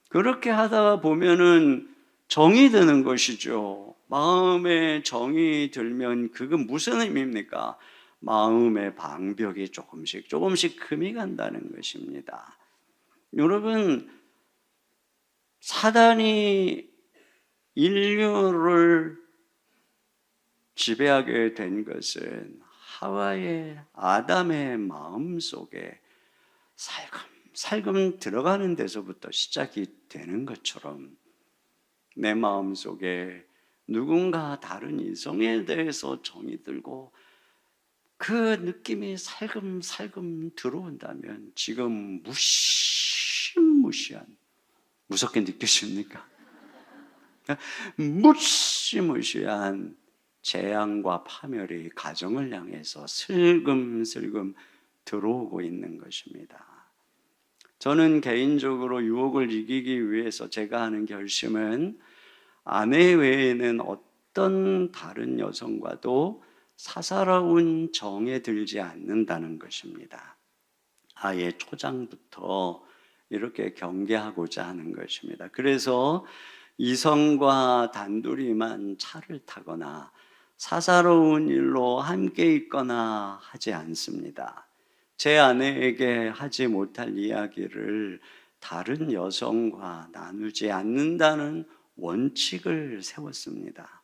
그렇게 하다 보면은 정이 드는 것이죠. 마음에 정이 들면 그건 무슨 의미입니까? 마음의 방벽이 조금씩 금이 간다는 것입니다. 여러분, 사단이 인류를 지배하게 된 것은 하와의 아담의 마음 속에 살금 들어가는 데서부터 시작이 되는 것처럼 내 마음 속에 누군가 다른 이성에 대해서 정이 들고 그 느낌이 살금 들어온다면 지금 무시무시한, 무섭게 느끼십니까? 무시무시한 재앙과 파멸이 가정을 향해서 슬금슬금 들어오고 있는 것입니다. 저는 개인적으로 유혹을 이기기 위해서 제가 하는 결심은 아내 외에는 어떤 다른 여성과도 사사로운 정에 들지 않는다는 것입니다. 아예 초장부터 이렇게 경계하고자 하는 것입니다. 그래서 이성과 단둘이만 차를 타거나 사사로운 일로 함께 있거나 하지 않습니다. 제 아내에게 하지 못할 이야기를 다른 여성과 나누지 않는다는 원칙을 세웠습니다.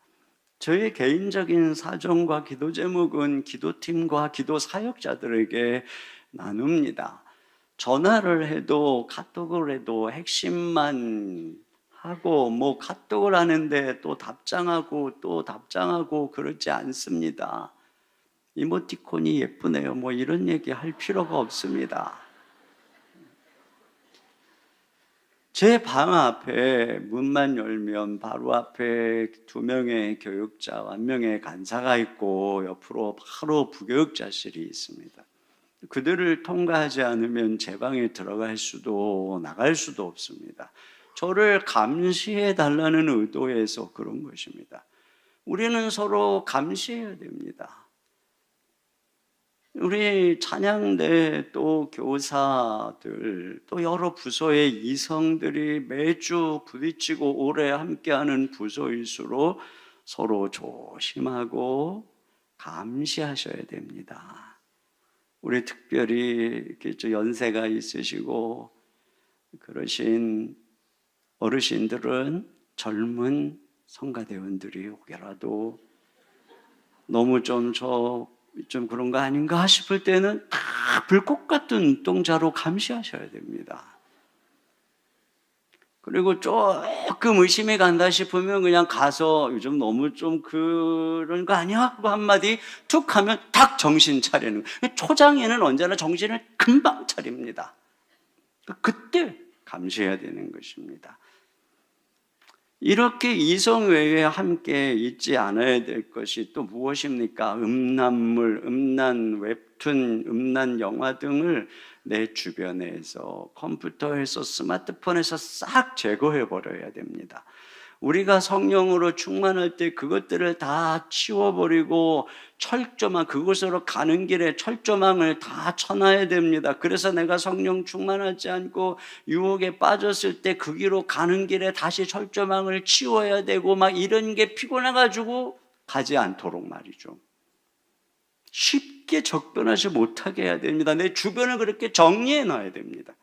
저의 개인적인 사정과 기도 제목은 기도팀과 기도 사역자들에게 나눕니다. 전화를 해도 카톡을 해도 핵심만 하고 카톡을 하는데 또 답장하고 그러지 않습니다. 이모티콘이 예쁘네요. 이런 얘기 할 필요가 없습니다. 제 방 앞에 문만 열면 바로 앞에 2명의 교육자, 1명의 간사가 있고 옆으로 바로 부교육자실이 있습니다. 그들을 통과하지 않으면 제 방에 들어갈 수도 나갈 수도 없습니다. 저를 감시해 달라는 의도에서 그런 것입니다. 우리는 서로 감시해야 됩니다. 우리 찬양대 또 교사들 또 여러 부서의 이성들이 매주 부딪히고 오래 함께하는 부서일수록 서로 조심하고 감시하셔야 됩니다. 우리 특별히 이렇게 연세가 있으시고 그러신 어르신들은 젊은 성가대원들이 혹여라도 너무 좀 그런 거 아닌가 싶을 때는 다 불꽃 같은 눈동자로 감시하셔야 됩니다. 그리고 조금 의심이 간다 싶으면 그냥 가서 요즘 너무 좀 그런 거 아니야? 하고 한마디 툭 하면 탁 정신 차리는. 초장에는 언제나 정신을 금방 차립니다. 그때 감시해야 되는 것입니다. 이렇게 이성 외에 함께 있지 않아야 될 것이 또 무엇입니까? 음란물, 음란 웹툰, 음란 영화 등을 내 주변에서 컴퓨터에서 스마트폰에서 싹 제거해 버려야 됩니다. 우리가 성령으로 충만할 때 그것들을 다 치워버리고 그곳으로 가는 길에 철조망을 다 쳐놔야 됩니다. 그래서 내가 성령 충만하지 않고 유혹에 빠졌을 때 그 길로 가는 길에 다시 철조망을 치워야 되고 이런 게 피곤해가지고 가지 않도록 말이죠. 쉽게 접근하지 못하게 해야 됩니다. 내 주변을 그렇게 정리해 놔야 됩니다.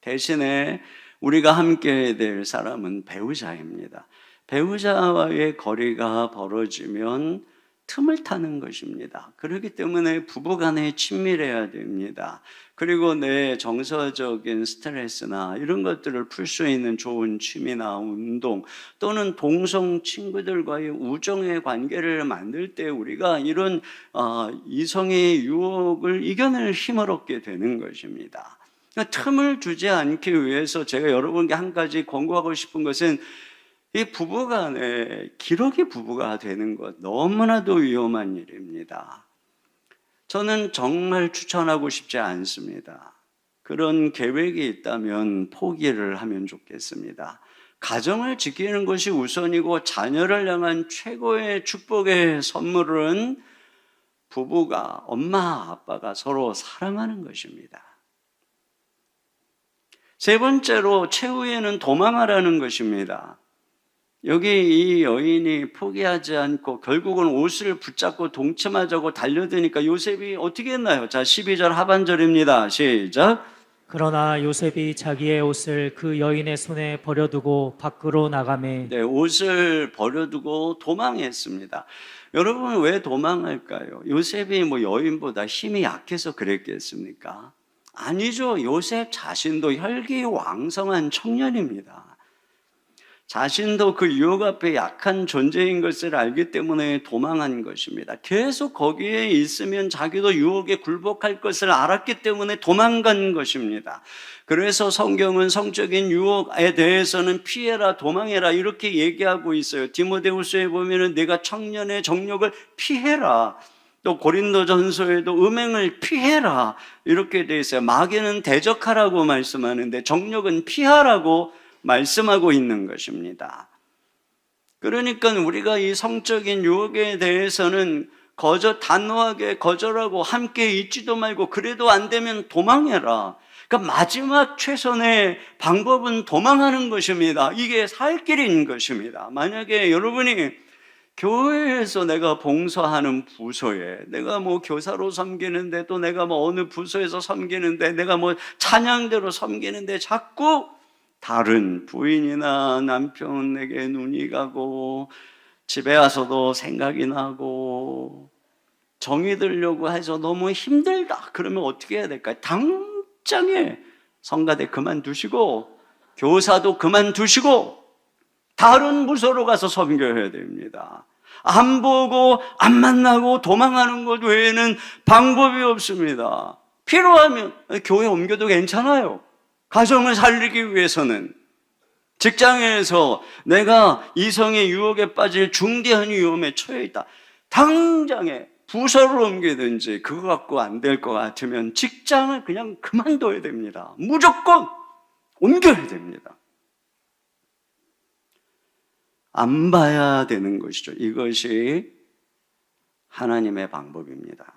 대신에 우리가 함께 해야 될 사람은 배우자입니다. 배우자와의 거리가 벌어지면 틈을 타는 것입니다. 그렇기 때문에 부부간에 친밀해야 됩니다. 그리고 내 정서적인 스트레스나 이런 것들을 풀 수 있는 좋은 취미나 운동 또는 동성 친구들과의 우정의 관계를 만들 때 우리가 이런 이성의 유혹을 이겨낼 힘을 얻게 되는 것입니다. 틈을 주지 않기 위해서 제가 여러분께 한 가지 권고하고 싶은 것은 이 부부간에 기러기 부부가 되는 것 너무나도 위험한 일입니다. 저는 정말 추천하고 싶지 않습니다. 그런 계획이 있다면 포기를 하면 좋겠습니다. 가정을 지키는 것이 우선이고 자녀를 향한 최고의 축복의 선물은 부부가, 엄마, 아빠가 서로 사랑하는 것입니다. 세 번째로 최후에는 도망하라는 것입니다. 여기 이 여인이 포기하지 않고 결국은 옷을 붙잡고 동침하자고 달려드니까 요셉이 어떻게 했나요? 자, 12절 하반절입니다. 시작. 그러나 요셉이 자기의 옷을 그 여인의 손에 버려두고 밖으로 나가매 네, 옷을 버려두고 도망했습니다. 여러분, 왜 도망할까요? 요셉이 뭐 여인보다 힘이 약해서 그랬겠습니까? 아니죠. 요셉 자신도 혈기왕성한 청년입니다. 자신도 그 유혹 앞에 약한 존재인 것을 알기 때문에 도망한 것입니다. 계속 거기에 있으면 자기도 유혹에 굴복할 것을 알았기 때문에 도망간 것입니다. 그래서 성경은 성적인 유혹에 대해서는 피해라, 도망해라 이렇게 얘기하고 있어요. 디모데후서에 보면은 내가 청년의 정욕을 피해라. 또 고린도전서에도 음행을 피해라 이렇게 돼 있어요. 마귀는 대적하라고 말씀하는데 정욕은 피하라고 말씀하고 있는 것입니다. 그러니까 우리가 이 성적인 유혹에 대해서는 단호하게 거절하고 함께 있지도 말고 그래도 안 되면 도망해라. 그러니까 마지막 최선의 방법은 도망하는 것입니다. 이게 살 길인 것입니다. 만약에 여러분이 교회에서 내가 봉사하는 부서에 내가 뭐 교사로 섬기는데 또 내가 뭐 어느 부서에서 섬기는데 내가 뭐 찬양대로 섬기는데 자꾸 다른 부인이나 남편에게 눈이 가고 집에 와서도 생각이 나고 정이 들려고 해서 너무 힘들다 그러면 어떻게 해야 될까요? 당장에 성가대 그만두시고 교사도 그만두시고 다른 부서로 가서 섬겨야 됩니다. 안 보고 안 만나고 도망하는 것 외에는 방법이 없습니다. 필요하면 교회 옮겨도 괜찮아요. 가정을 살리기 위해서는. 직장에서 내가 이성의 유혹에 빠질 중대한 위험에 처해 있다. 당장에 부서를 옮기든지 그거 갖고 안 될 것 같으면 직장을 그냥 그만둬야 됩니다. 무조건 옮겨야 됩니다. 안 봐야 되는 것이죠. 이것이 하나님의 방법입니다.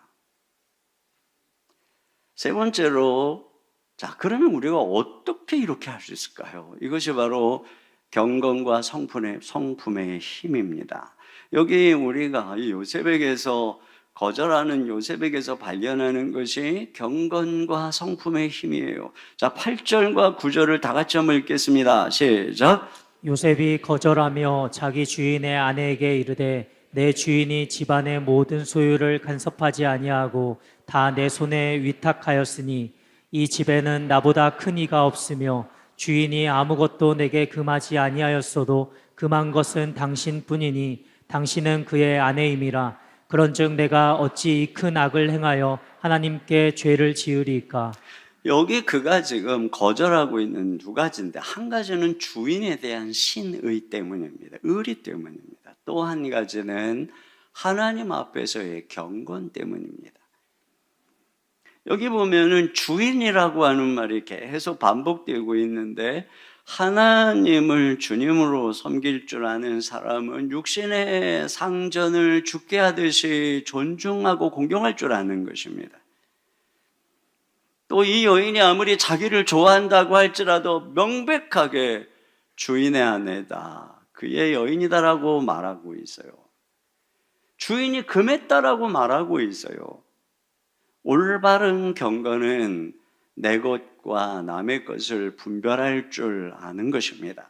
세 번째로, 자, 그러면 우리가 어떻게 이렇게 할 수 있을까요? 이것이 바로 경건과 성품의 힘입니다. 여기 우리가 이 요셉에게서 거절하는 요셉에게서 발견하는 것이 경건과 성품의 힘이에요. 자, 8절과 9절을 다 같이 한번 읽겠습니다. 시작. 요셉이 거절하며 자기 주인의 아내에게 이르되 내 주인이 집안의 모든 소유를 간섭하지 아니하고 다 내 손에 위탁하였으니 이 집에는 나보다 큰 이가 없으며 주인이 아무것도 내게 금하지 아니하였어도 금한 것은 당신뿐이니 당신은 그의 아내임이라. 그런즉 내가 어찌 이 큰 악을 행하여 하나님께 죄를 지으리이까. 여기 그가 지금 거절하고 있는 두 가지인데 한 가지는 주인에 대한 신의 때문입니다. 의리 때문입니다. 또 한 가지는 하나님 앞에서의 경건 때문입니다. 여기 보면은 주인이라고 하는 말이 계속 반복되고 있는데 하나님을 주님으로 섬길 줄 아는 사람은 육신의 상전을 죽게 하듯이 존중하고 공경할 줄 아는 것입니다. 또 이 여인이 아무리 자기를 좋아한다고 할지라도 명백하게 주인의 아내다, 그의 여인이다라고 말하고 있어요. 주인이 금했다라고 말하고 있어요. 올바른 경건은 내 것과 남의 것을 분별할 줄 아는 것입니다.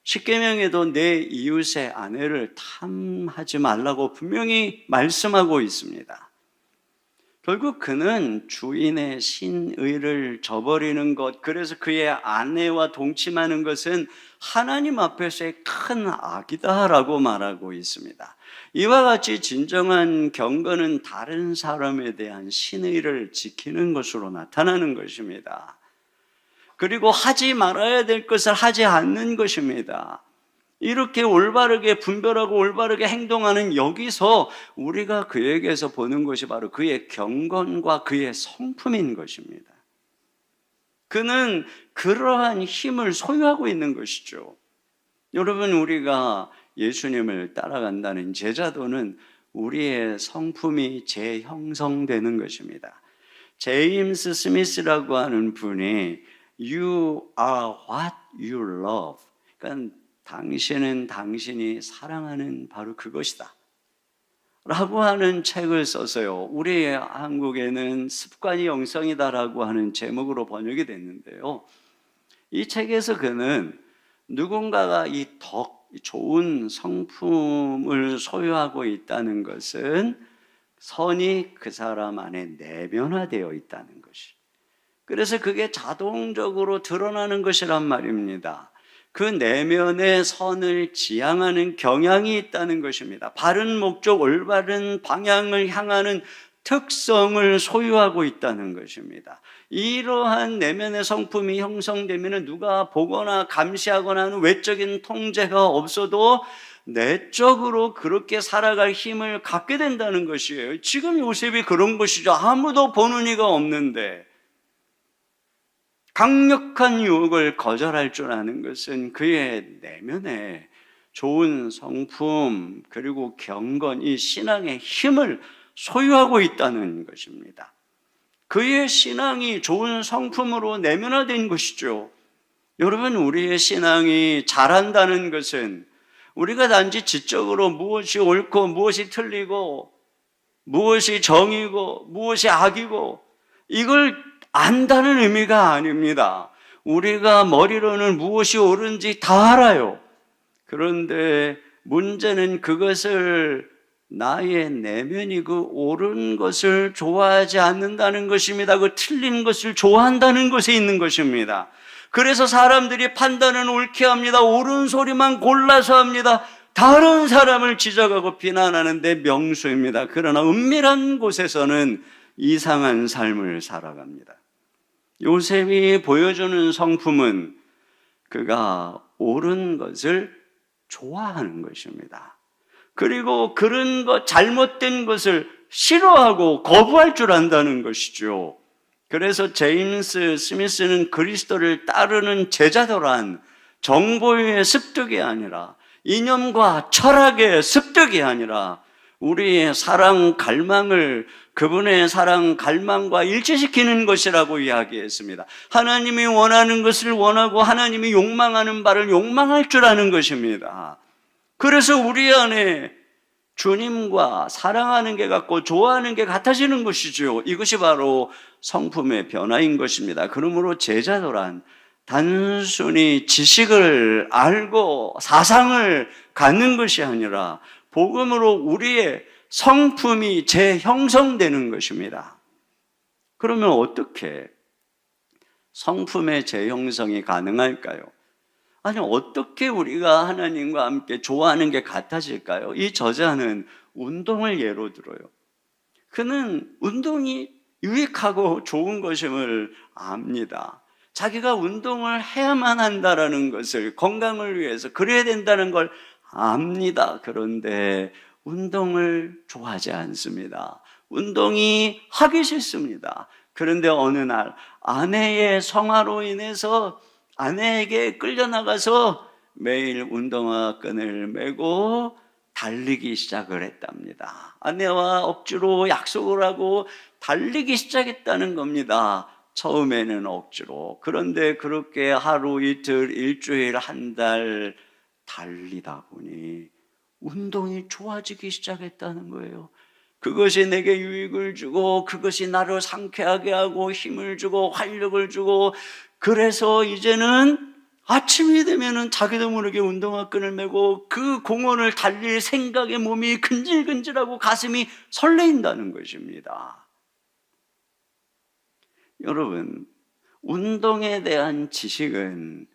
십계명에도 내 이웃의 아내를 탐하지 말라고 분명히 말씀하고 있습니다. 결국 그는 주인의 신의를 저버리는 것, 그래서 그의 아내와 동침하는 것은 하나님 앞에서의 큰 악이다라고 말하고 있습니다. 이와 같이 진정한 경건은 다른 사람에 대한 신의를 지키는 것으로 나타나는 것입니다. 그리고 하지 말아야 될 것을 하지 않는 것입니다. 이렇게 올바르게 분별하고 올바르게 행동하는 여기서 우리가 그에게서 보는 것이 바로 그의 경건과 그의 성품인 것입니다. 그는 그러한 힘을 소유하고 있는 것이죠. 여러분, 우리가 예수님을 따라간다는 제자도는 우리의 성품이 재형성되는 것입니다. 제임스 스미스라고 하는 분이 You are what you love. 그러니까 당신은 당신이 사랑하는 바로 그것이다 라고 하는 책을 써서요, 우리 한국에는 습관이 영성이다라고 하는 제목으로 번역이 됐는데요, 이 책에서 그는 누군가가 이 좋은 성품을 소유하고 있다는 것은 선이 그 사람 안에 내면화되어 있다는 것이, 그래서 그게 자동적으로 드러나는 것이란 말입니다. 그 내면의 선을 지향하는 경향이 있다는 것입니다. 바른 목적, 올바른 방향을 향하는 특성을 소유하고 있다는 것입니다. 이러한 내면의 성품이 형성되면 누가 보거나 감시하거나 하는 외적인 통제가 없어도 내적으로 그렇게 살아갈 힘을 갖게 된다는 것이에요. 지금 요셉이 그런 것이죠. 아무도 보는 이가 없는데 강력한 유혹을 거절할 줄 아는 것은 그의 내면에 좋은 성품 그리고 경건, 이 신앙의 힘을 소유하고 있다는 것입니다. 그의 신앙이 좋은 성품으로 내면화된 것이죠. 여러분, 우리의 신앙이 잘한다는 것은 우리가 단지 지적으로 무엇이 옳고 무엇이 틀리고 무엇이 정이고 무엇이 악이고 이걸 안다는 의미가 아닙니다. 우리가 머리로는 무엇이 옳은지 다 알아요. 그런데 문제는 그것을 나의 내면이 그 옳은 것을 좋아하지 않는다는 것입니다. 그 틀린 것을 좋아한다는 것에 있는 것입니다. 그래서 사람들이 판단은 옳게 합니다. 옳은 소리만 골라서 합니다. 다른 사람을 지적하고 비난하는데 명수입니다. 그러나 은밀한 곳에서는 이상한 삶을 살아갑니다. 요셉이 보여주는 성품은 그가 옳은 것을 좋아하는 것입니다. 그리고 그런 것, 잘못된 것을 싫어하고 거부할 줄 안다는 것이죠. 그래서 제임스 스미스는 그리스도를 따르는 제자도란 정보의 습득이 아니라, 이념과 철학의 습득이 아니라 우리의 사랑 갈망을 그분의 사랑 갈망과 일치시키는 것이라고 이야기했습니다. 하나님이 원하는 것을 원하고 하나님이 욕망하는 바를 욕망할 줄 아는 것입니다. 그래서 우리 안에 주님과 사랑하는 게 같고 좋아하는 게 같아지는 것이죠. 이것이 바로 성품의 변화인 것입니다. 그러므로 제자도란 단순히 지식을 알고 사상을 갖는 것이 아니라 복음으로 우리의 성품이 재형성되는 것입니다. 그러면 어떻게 성품의 재형성이 가능할까요? 아니, 어떻게 우리가 하나님과 함께 좋아하는 게 같아질까요? 이 저자는 운동을 예로 들어요. 그는 운동이 유익하고 좋은 것임을 압니다. 자기가 운동을 해야만 한다라는 것을, 건강을 위해서 그래야 된다는 걸 압니다. 그런데 운동을 좋아하지 않습니다. 운동이 하기 싫습니다. 그런데 어느 날 아내의 성화로 인해서 아내에게 끌려나가서 매일 운동화끈을 메고 달리기 시작을 했답니다. 아내와 억지로 약속을 하고 달리기 시작했다는 겁니다. 처음에는 억지로. 그런데 그렇게 하루, 이틀, 일주일, 한 달 달리다 보니 운동이 좋아지기 시작했다는 거예요. 그것이 내게 유익을 주고 그것이 나를 상쾌하게 하고 힘을 주고 활력을 주고, 그래서 이제는 아침이 되면은 자기도 모르게 운동화끈을 메고 그 공원을 달릴 생각에 몸이 근질근질하고 가슴이 설레인다는 것입니다. 여러분, 운동에 대한 지식은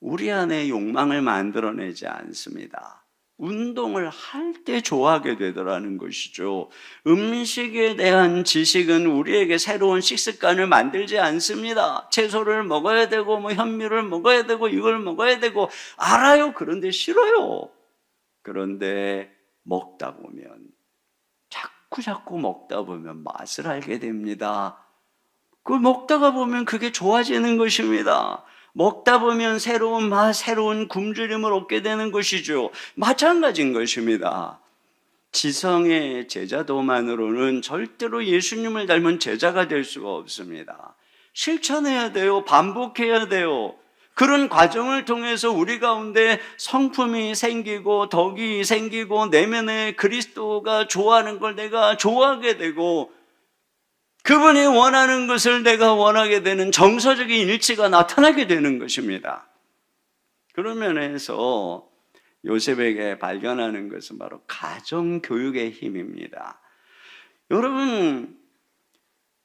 우리 안에 욕망을 만들어내지 않습니다. 운동을 할 때 좋아하게 되더라는 것이죠. 음식에 대한 지식은 우리에게 새로운 식습관을 만들지 않습니다. 채소를 먹어야 되고 현미를 먹어야 되고 이걸 먹어야 되고 알아요. 그런데 싫어요. 그런데 먹다 보면, 자꾸 먹다 보면 맛을 알게 됩니다. 그 먹다가 보면 그게 좋아지는 것입니다. 먹다 보면 새로운 맛, 새로운 굶주림을 얻게 되는 것이죠. 마찬가지인 것입니다. 지성의 제자도만으로는 절대로 예수님을 닮은 제자가 될 수가 없습니다. 실천해야 돼요. 반복해야 돼요. 그런 과정을 통해서 우리 가운데 성품이 생기고 덕이 생기고 내면에 그리스도가 좋아하는 걸 내가 좋아하게 되고 그분이 원하는 것을 내가 원하게 되는 정서적인 일치가 나타나게 되는 것입니다. 그런 면에서 요셉에게 발견하는 것은 바로 가정교육의 힘입니다. 여러분,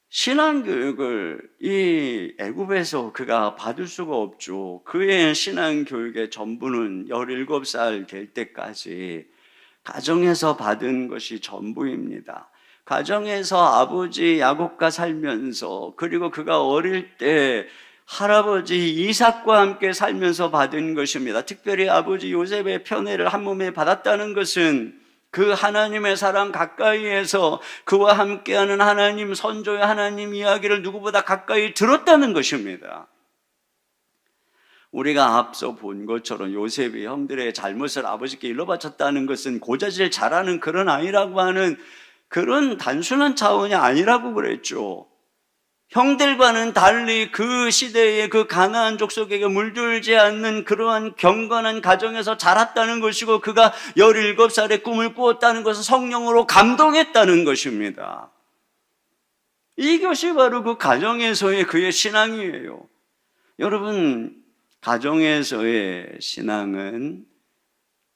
신앙교육을 이 애굽에서 그가 받을 수가 없죠. 그의 신앙교육의 전부는 17살 될 때까지 가정에서 받은 것이 전부입니다. 가정에서 아버지 야곱과 살면서, 그리고 그가 어릴 때 할아버지 이삭과 함께 살면서 받은 것입니다. 특별히 아버지 요셉의 편애를 한 몸에 받았다는 것은 그 하나님의 사랑 가까이에서 그와 함께하는 하나님, 선조의 하나님 이야기를 누구보다 가까이 들었다는 것입니다. 우리가 앞서 본 것처럼 요셉이 형들의 잘못을 아버지께 일러바쳤다는 것은 고자질 잘하는 그런 아이라고 하는 그런 단순한 차원이 아니라고 그랬죠. 형들과는 달리 그 시대의 그 가나안 족속에게 물들지 않는 그러한 경건한 가정에서 자랐다는 것이고, 그가 17살에 꿈을 꾸었다는 것은 성령으로 감동했다는 것입니다. 이것이 바로 그 가정에서의 그의 신앙이에요. 여러분, 가정에서의 신앙은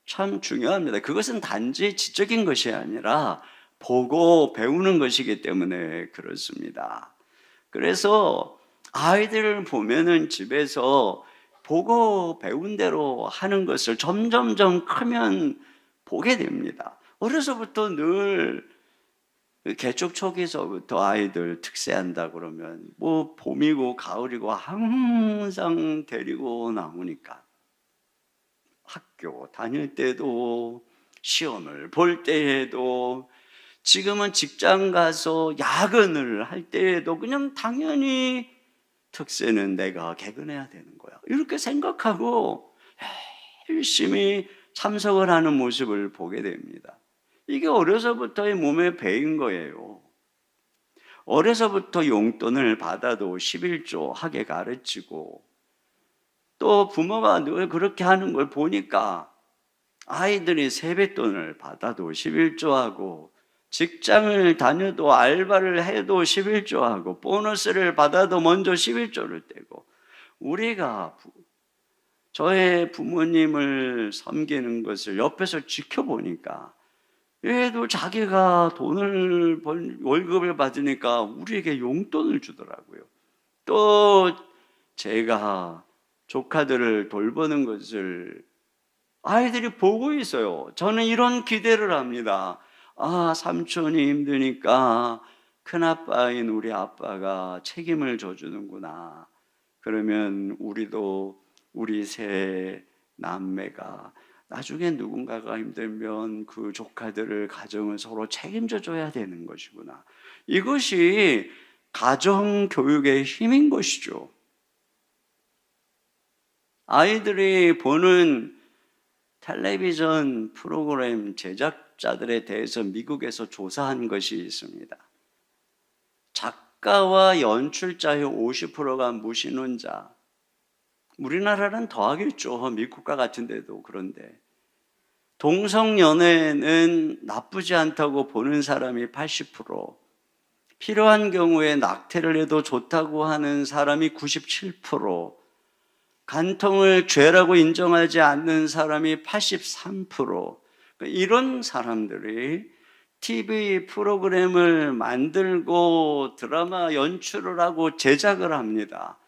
참 중요합니다. 그것은 단지 지적인 것이 아니라 보고 배우는 것이기 때문에 그렇습니다. 그래서 아이들을 보면은 집에서 보고 배운 대로 하는 것을 점점점 크면 보게 됩니다. 어려서부터 늘 개쪽 초기서부터 아이들 특세한다 그러면 뭐 봄이고 가을이고 항상 데리고 나오니까 학교 다닐 때도 시험을 볼 때에도 지금은 직장 가서 야근을 할 때에도 그냥 당연히 특세는 내가 개근해야 되는 거야, 이렇게 생각하고 열심히 참석을 하는 모습을 보게 됩니다. 이게 어려서부터의 몸에 배인 거예요. 어려서부터 용돈을 받아도 11조 하게 가르치고, 또 부모가 늘 그렇게 하는 걸 보니까 아이들이 세뱃돈을 받아도 11조하고, 직장을 다녀도 알바를 해도 11조하고, 보너스를 받아도 먼저 11조를 떼고, 우리가 저의 부모님을 섬기는 것을 옆에서 지켜보니까 얘도 자기가 돈을 월급을 받으니까 우리에게 용돈을 주더라고요. 또 제가 조카들을 돌보는 것을 아이들이 보고 있어요. 저는 이런 기대를 합니다. 아, 삼촌이 힘드니까 큰아빠인 우리 아빠가 책임을 져주는구나. 그러면 우리도 우리 세 남매가 나중에 누군가가 힘들면 그 조카들을, 가정을 서로 책임져 줘야 되는 것이구나. 이것이 가정교육의 힘인 것이죠. 아이들이 보는 텔레비전 프로그램 제작자들에 대해서 미국에서 조사한 것이 있습니다. 작가와 연출자의 50%가 무신혼자. 우리나라는 더하겠죠. 미국과 같은 데도. 그런데 동성연애는 나쁘지 않다고 보는 사람이 80%, 필요한 경우에 낙태를 해도 좋다고 하는 사람이 97%, 간통을 죄라고 인정하지 않는 사람이 83%. 이런 사람들이 TV 프로그램을 만들고 드라마 연출을 하고 제작을 합니다.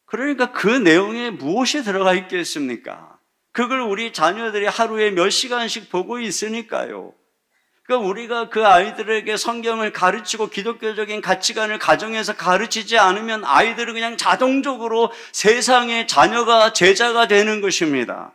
그러니까 그 내용에 무엇이 들어가 있겠습니까? 그걸 우리 자녀들이 하루에 몇 시간씩 보고 있으니까요. 그러니까 우리가 그 아이들에게 성경을 가르치고 기독교적인 가치관을 가정에서 가르치지 않으면 아이들은 그냥 자동적으로 세상의 자녀가, 제자가 되는 것입니다.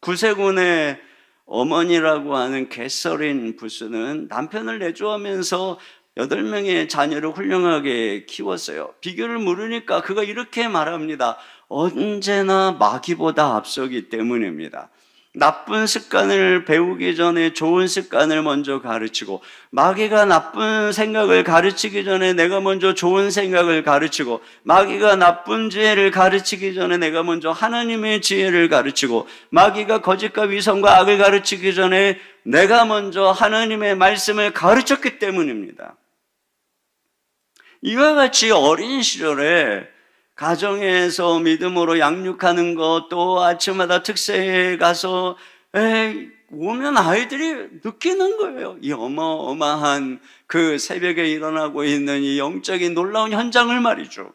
구세군의 어머니라고 하는 개서린 부스는 남편을 내조하면서 8명의 자녀를 훌륭하게 키웠어요. 비결을 물으니까 그가 이렇게 말합니다. 언제나 마귀보다 앞서기 때문입니다. 나쁜 습관을 배우기 전에 좋은 습관을 먼저 가르치고, 마귀가 나쁜 생각을 가르치기 전에 내가 먼저 좋은 생각을 가르치고, 마귀가 나쁜 지혜를 가르치기 전에 내가 먼저 하나님의 지혜를 가르치고, 마귀가 거짓과 위선과 악을 가르치기 전에 내가 먼저 하나님의 말씀을 가르쳤기 때문입니다. 이와 같이 어린 시절에 가정에서 믿음으로 양육하는 것, 또 아침마다 특세에 가서 오면 아이들이 느끼는 거예요. 이 어마어마한 그 새벽에 일어나고 있는 이 영적인 놀라운 현장을 말이죠.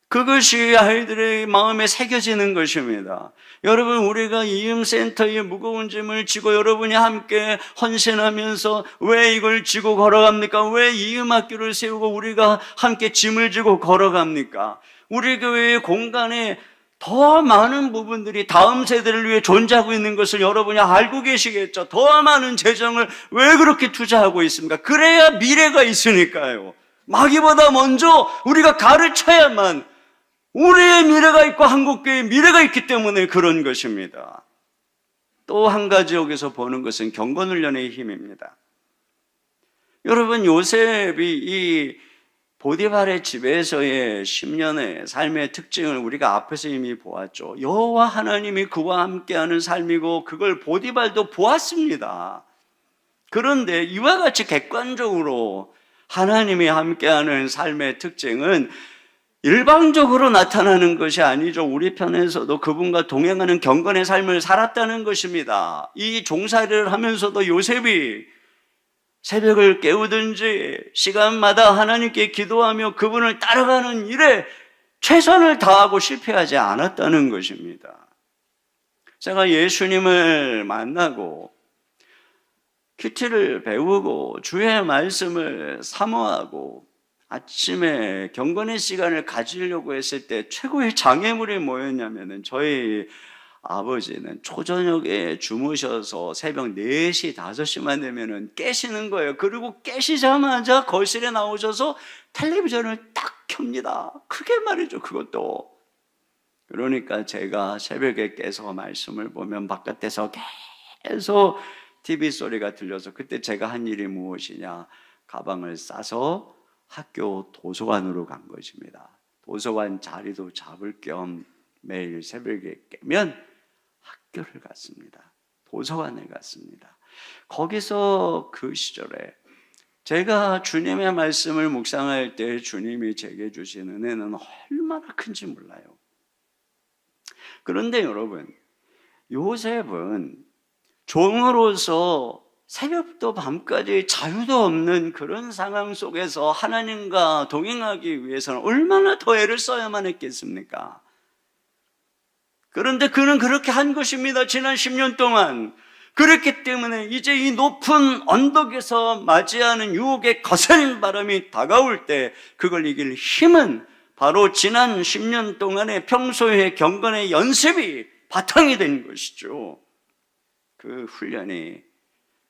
그것이 아이들의 마음에 새겨지는 것입니다. 여러분, 우리가 이음센터의 무거운 짐을 지고 여러분이 함께 헌신하면서 왜 이걸 지고 걸어갑니까? 왜 이음학교를 세우고 우리가 함께 짐을 지고 걸어갑니까? 우리 교회의 공간에 더 많은 부분들이 다음 세대를 위해 존재하고 있는 것을 여러분이 알고 계시겠죠? 더 많은 재정을 왜 그렇게 투자하고 있습니까? 그래야 미래가 있으니까요. 마귀보다 먼저 우리가 가르쳐야만 우리의 미래가 있고 한국교회의 미래가 있기 때문에 그런 것입니다. 또 한 가지 여기서 보는 것은 경건훈련의 힘입니다. 여러분, 요셉이 이 보디발의 집에서의 10년의 삶의 특징을 우리가 앞에서 이미 보았죠. 여호와 하나님이 그와 함께하는 삶이고 그걸 보디발도 보았습니다. 그런데 이와 같이 객관적으로 하나님이 함께하는 삶의 특징은 일방적으로 나타나는 것이 아니죠. 우리 편에서도 그분과 동행하는 경건의 삶을 살았다는 것입니다. 이 종살이를 하면서도 요셉이 새벽을 깨우든지 시간마다 하나님께 기도하며 그분을 따라가는 일에 최선을 다하고 실패하지 않았다는 것입니다. 제가 예수님을 만나고 큐티를 배우고 주의 말씀을 사모하고 아침에 경건의 시간을 가지려고 했을 때 최고의 장애물이 뭐였냐면은 저희 아버지는 초저녁에 주무셔서 새벽 4시, 5시만 되면은 깨시는 거예요. 그리고 깨시자마자 거실에 나오셔서 텔레비전을 딱 켭니다. 크게 말이죠, 그것도. 그러니까 제가 새벽에 깨서 말씀을 보면 바깥에서 계속 TV 소리가 들려서 그때 제가 한 일이 무엇이냐, 가방을 싸서 학교 도서관으로 간 것입니다. 도서관 자리도 잡을 겸 매일 새벽에 깨면 학교를 갔습니다. 도서관에 갔습니다. 거기서 그 시절에 제가 주님의 말씀을 묵상할 때 주님이 제게 주신 은혜는 얼마나 큰지 몰라요. 그런데 여러분, 요셉은 종으로서 새벽부터 밤까지 자유도 없는 그런 상황 속에서 하나님과 동행하기 위해서는 얼마나 더 애를 써야만 했겠습니까? 그런데 그는 그렇게 한 것입니다. 지난 10년 동안. 그렇기 때문에 이제 이 높은 언덕에서 맞이하는 유혹의 거센 바람이 다가올 때 그걸 이길 힘은 바로 지난 10년 동안의 평소의 경건의 연습이 바탕이 된 것이죠. 그 훈련이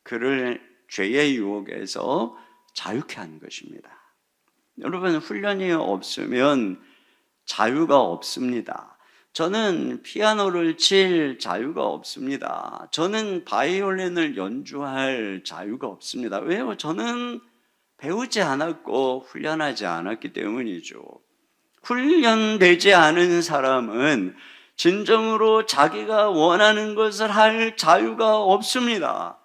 그를 죄의 유혹에서 자유케 한 것입니다. 여러분, 훈련이 없으면 자유가 없습니다. 저는 피아노를 칠 자유가 없습니다. 저는 바이올린을 연주할 자유가 없습니다. 왜요? 저는 배우지 않았고 훈련하지 않았기 때문이죠. 훈련되지 않은 사람은 진정으로 자기가 원하는 것을 할 자유가 없습니다.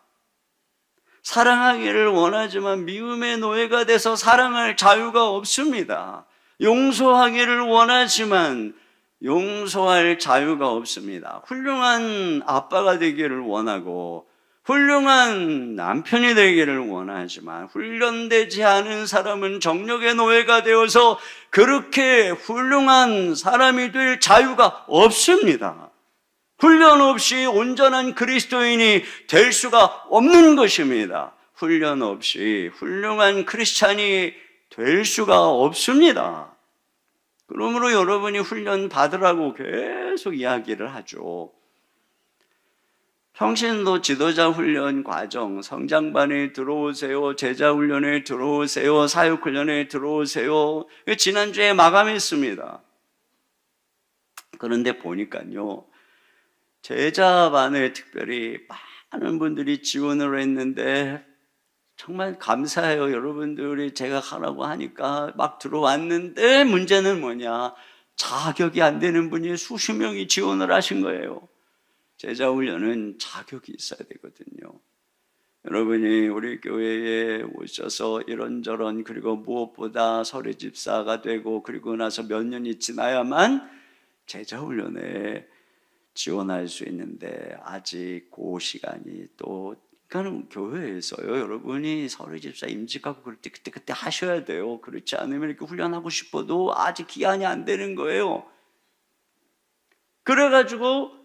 사랑하기를 원하지만 미움의 노예가 돼서 사랑할 자유가 없습니다. 용서하기를 원하지만 용서할 자유가 없습니다. 훌륭한 아빠가 되기를 원하고 훌륭한 남편이 되기를 원하지만 훈련되지 않은 사람은 정력의 노예가 되어서 그렇게 훌륭한 사람이 될 자유가 없습니다. 훈련 없이 온전한 그리스도인이 될 수가 없는 것입니다. 훈련 없이 훌륭한 크리스찬이 될 수가 없습니다. 그러므로 여러분이 훈련 받으라고 계속 이야기를 하죠. 평신도 지도자 훈련 과정, 성장반에 들어오세요, 제자 훈련에 들어오세요, 사역 훈련에 들어오세요. 지난주에 마감했습니다. 그런데 보니까요, 제자반에 특별히 많은 분들이 지원을 했는데 정말 감사해요. 여러분들이 제가 하라고 하니까 막 들어왔는데 문제는 뭐냐? 자격이 안 되는 분이 수십 명이 지원을 하신 거예요. 제자 훈련은 자격이 있어야 되거든요. 여러분이 우리 교회에 오셔서 이런저런, 그리고 무엇보다 서례집사가 되고 그리고 나서 몇 년이 지나야만 제자 훈련에 지원할 수 있는데 아직 그 시간이 또, 그러니까 교회에서요, 여러분이 서례집사 임직하고 그럴 때 그때 하셔야 돼요. 그렇지 않으면 이렇게 훈련하고 싶어도 아직 기한이 안 되는 거예요. 그래가지고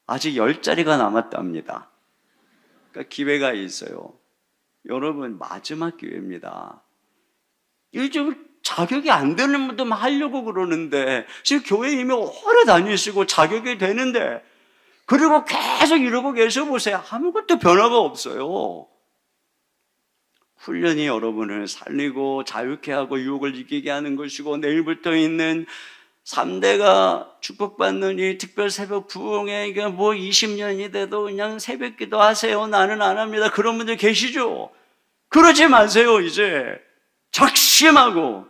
아직 10자리가 남았답니다. 그러니까 기회가 있어요. 여러분, 마지막 기회입니다. 요즘 자격이 안 되는 분도 하려고 그러는데, 지금 교회 이미 오래 다니시고 자격이 되는데, 그리고 계속 이러고 계셔 보세요. 아무것도 변화가 없어요. 훈련이 여러분을 살리고 자유케 하고 유혹을 이기게 하는 것이고, 내일부터 있는 3대가 축복받는 이 특별 새벽 부흥회, 이게 뭐 20년이 돼도 그냥 새벽 기도 하세요. 나는 안 합니다. 그런 분들 계시죠? 그러지 마세요. 이제 작심하고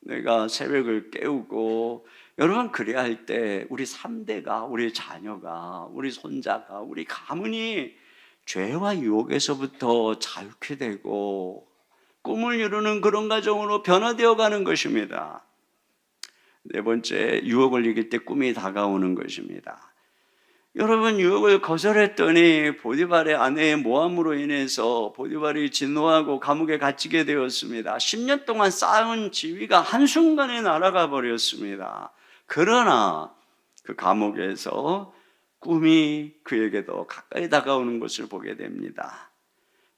내가 새벽을 깨우고, 여러분, 그래야 할 때 우리 3대가, 우리 자녀가, 우리 손자가, 우리 가문이 죄와 유혹에서부터 자유케 되고 꿈을 이루는 그런 가정으로 변화되어 가는 것입니다. 네 번째, 유혹을 이길 때 꿈이 다가오는 것입니다. 여러분, 유혹을 거절했더니 보디발의 아내의 모함으로 인해서 보디발이 진노하고 감옥에 갇히게 되었습니다. 10년 동안 쌓은 지위가 한순간에 날아가 버렸습니다. 그러나 그 감옥에서 꿈이 그에게 더 가까이 다가오는 것을 보게 됩니다.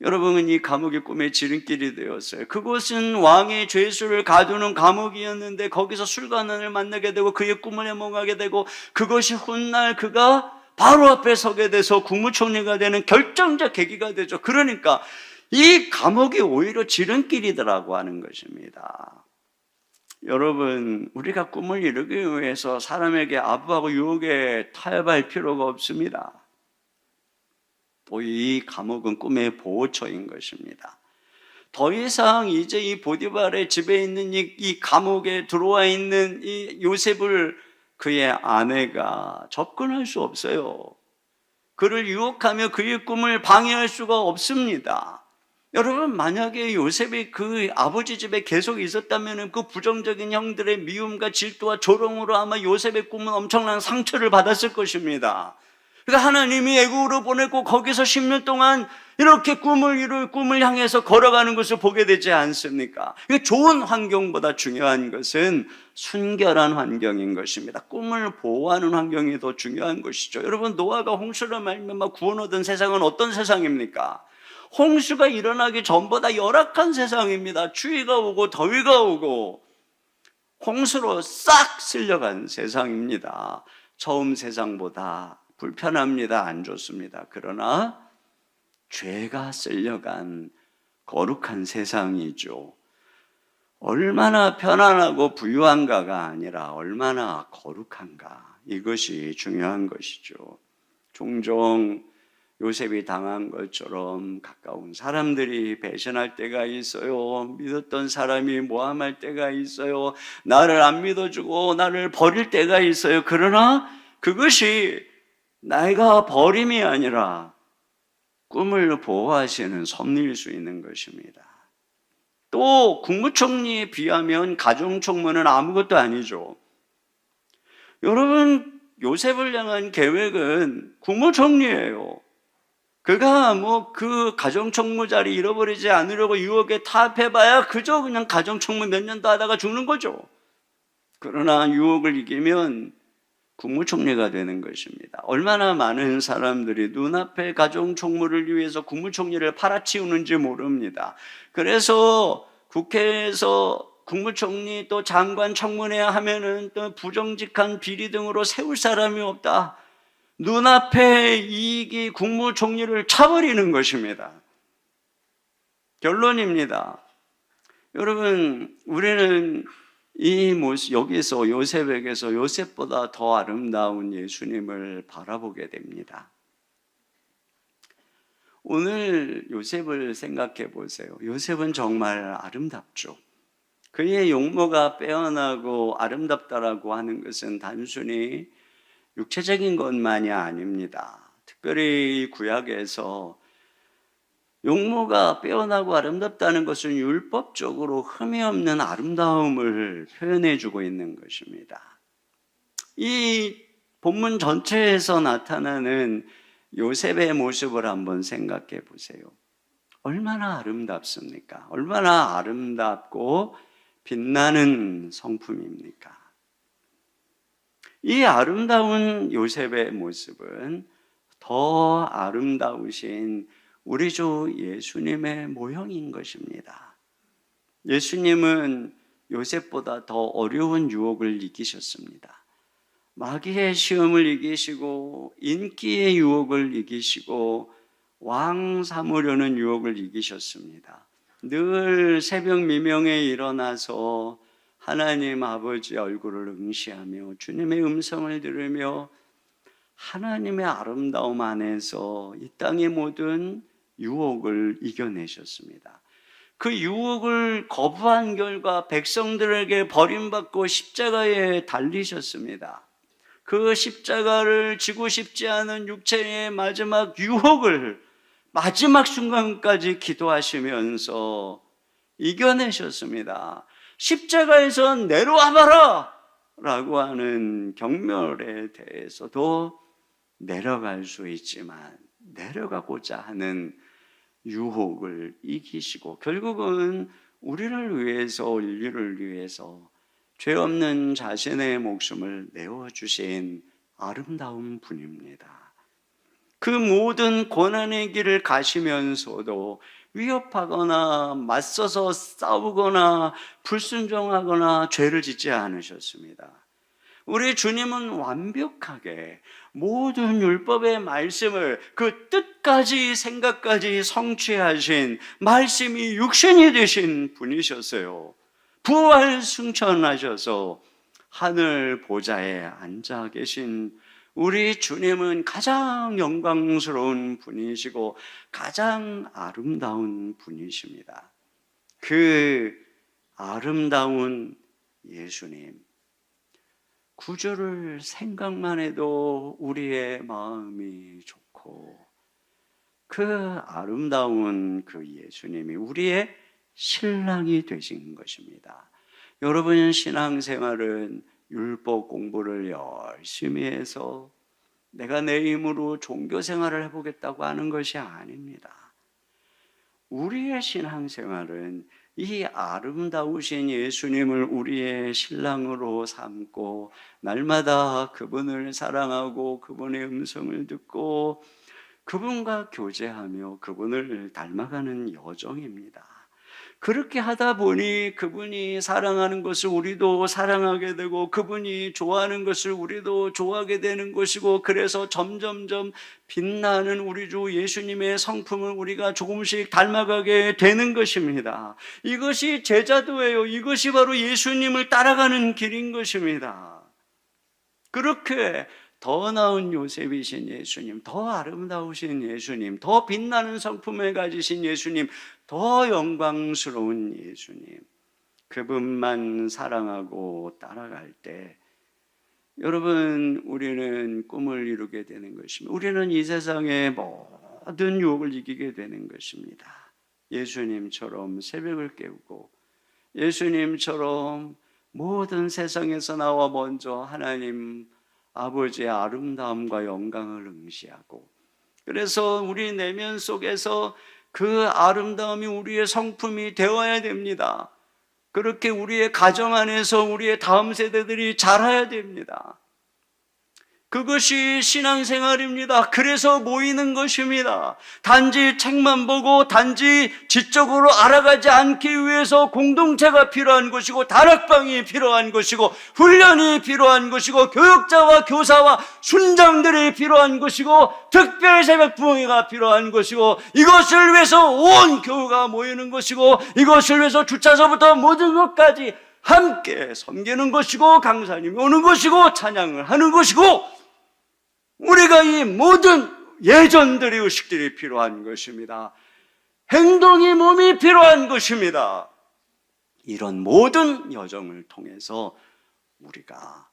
여러분은 이 감옥이 꿈의 지름길이 되었어요. 그곳은 왕의 죄수를 가두는 감옥이었는데 거기서 술관원을 만나게 되고 그의 꿈을 해몽하게 되고, 그것이 훗날 그가 바로 앞에 서게 돼서 국무총리가 되는 결정적 계기가 되죠. 그러니까 이 감옥이 오히려 지름길이더라고 하는 것입니다. 여러분, 우리가 꿈을 이루기 위해서 사람에게 아부하고 유혹에 타협할 필요가 없습니다. 또 이 감옥은 꿈의 보호처인 것입니다. 더 이상 이제 이 보디발의 집에 있는 이 감옥에 들어와 있는 이 요셉을 그의 아내가 접근할 수 없어요. 그를 유혹하며 그의 꿈을 방해할 수가 없습니다. 여러분, 만약에 요셉이 그 아버지 집에 계속 있었다면 그 부정적인 형들의 미움과 질투와 조롱으로 아마 요셉의 꿈은 엄청난 상처를 받았을 것입니다. 그러니까 하나님이 애국으로 보내고 거기서 10년 동안 이렇게 꿈을 향해서 걸어가는 것을 보게 되지 않습니까? 좋은 환경보다 중요한 것은 순결한 환경인 것입니다. 꿈을 보호하는 환경이 더 중요한 것이죠. 여러분, 노아가 홍수를 말미암아 구원 얻은 세상은 어떤 세상입니까? 홍수가 일어나기 전보다 열악한 세상입니다. 추위가 오고 더위가 오고 홍수로 싹 쓸려간 세상입니다. 처음 세상보다 불편합니다. 안 좋습니다. 그러나 죄가 쓸려간 거룩한 세상이죠. 얼마나 편안하고 부유한가가 아니라 얼마나 거룩한가, 이것이 중요한 것이죠. 종종 요셉이 당한 것처럼 가까운 사람들이 배신할 때가 있어요. 믿었던 사람이 모함할 때가 있어요. 나를 안 믿어주고 나를 버릴 때가 있어요. 그러나 그것이 내가 버림이 아니라 꿈을 보호하시는 섭리일 수 있는 것입니다. 또 국무총리에 비하면 가정총무는 아무것도 아니죠. 여러분, 요셉을 향한 계획은 국무총리예요. 그가 그 가정총무 자리 잃어버리지 않으려고 유혹에 타협해봐야 그저 그냥 가정총무 몇 년 더 하다가 죽는 거죠. 그러나 유혹을 이기면 국무총리가 되는 것입니다. 얼마나 많은 사람들이 눈앞에 가정총무를 위해서 국무총리를 팔아치우는지 모릅니다. 그래서 국회에서 국무총리 또 장관 청문회 하면은 또 부정직한 비리 등으로 세울 사람이 없다. 눈앞에 이익이 국무총리를 쳐버리는 것입니다. 결론입니다. 여러분, 우리는 이 모습, 여기서 요셉에게서 요셉보다 더 아름다운 예수님을 바라보게 됩니다. 오늘 요셉을 생각해 보세요. 요셉은 정말 아름답죠. 그의 용모가 빼어나고 아름답다라고 하는 것은 단순히 육체적인 것만이 아닙니다. 특별히 구약에서 용모가 빼어나고 아름답다는 것은 율법적으로 흠이 없는 아름다움을 표현해 주고 있는 것입니다. 이 본문 전체에서 나타나는 요셉의 모습을 한번 생각해 보세요. 얼마나 아름답습니까? 얼마나 아름답고 빛나는 성품입니까? 이 아름다운 요셉의 모습은 더 아름다우신 우리 주 예수님의 모형인 것입니다. 예수님은 요셉보다 더 어려운 유혹을 이기셨습니다. 마귀의 시험을 이기시고 인기의 유혹을 이기시고 왕 삼으려는 유혹을 이기셨습니다. 늘 새벽 미명에 일어나서 하나님 아버지의 얼굴을 응시하며 주님의 음성을 들으며 하나님의 아름다움 안에서 이 땅의 모든 유혹을 이겨내셨습니다. 그 유혹을 거부한 결과 백성들에게 버림받고 십자가에 달리셨습니다. 그 십자가를 지고 싶지 않은 육체의 마지막 유혹을 마지막 순간까지 기도하시면서 이겨내셨습니다. 십자가에서 내려와봐라! 라고 하는 경멸에 대해서도 내려갈 수 있지만 내려가고자 하는 유혹을 이기시고 결국은 우리를 위해서, 인류를 위해서 죄 없는 자신의 목숨을 내어주신 아름다운 분입니다. 그 모든 고난의 길을 가시면서도 위협하거나 맞서서 싸우거나 불순종하거나 죄를 짓지 않으셨습니다. 우리 주님은 완벽하게 모든 율법의 말씀을 그 뜻까지 생각까지 성취하신 말씀이 육신이 되신 분이셨어요. 부활 승천하셔서 하늘 보좌에 앉아 계신 우리 주님은 가장 영광스러운 분이시고 가장 아름다운 분이십니다. 그 아름다운 예수님, 구주를 생각만 해도 우리의 마음이 좋고 그 아름다운 그 예수님이 우리의 신랑이 되신 것입니다. 여러분 신앙생활은 율법 공부를 열심히 해서 내가 내 힘으로 종교생활을 해보겠다고 하는 것이 아닙니다. 우리의 신앙생활은 이 아름다우신 예수님을 우리의 신랑으로 삼고 날마다 그분을 사랑하고 그분의 음성을 듣고 그분과 교제하며 그분을 닮아가는 여정입니다. 그렇게 하다 보니 그분이 사랑하는 것을 우리도 사랑하게 되고 그분이 좋아하는 것을 우리도 좋아하게 되는 것이고 그래서 점점점 빛나는 우리 주 예수님의 성품을 우리가 조금씩 닮아가게 되는 것입니다. 이것이 제자도예요. 이것이 바로 예수님을 따라가는 길인 것입니다. 그렇게 더 나은 요셉이신 예수님, 더 아름다우신 예수님, 더 빛나는 성품을 가지신 예수님, 더 영광스러운 예수님, 그분만 사랑하고 따라갈 때 여러분 우리는 꿈을 이루게 되는 것입니다. 우리는 이 세상의 모든 유혹을 이기게 되는 것입니다. 예수님처럼 새벽을 깨우고 예수님처럼 모든 세상에서 나와 먼저 하나님 아버지의 아름다움과 영광을 응시하고 그래서 우리 내면 속에서 그 아름다움이 우리의 성품이 되어야 됩니다. 그렇게 우리의 가정 안에서 우리의 다음 세대들이 자라야 됩니다. 그것이 신앙생활입니다. 그래서 모이는 것입니다. 단지 책만 보고 단지 지적으로 알아가지 않기 위해서 공동체가 필요한 것이고, 다락방이 필요한 것이고, 훈련이 필요한 것이고, 교육자와 교사와 순장들이 필요한 것이고, 특별 새벽 부흥회가 필요한 것이고, 이것을 위해서 온 교회가 모이는 것이고, 이것을 위해서 주차서부터 모든 것까지 함께 섬기는 것이고, 강사님이 오는 것이고, 찬양을 하는 것이고, 우리가 이 모든 예전들의 의식들이 필요한 것입니다. 행동이 몸이 필요한 것입니다. 이런 모든 여정을 통해서 우리가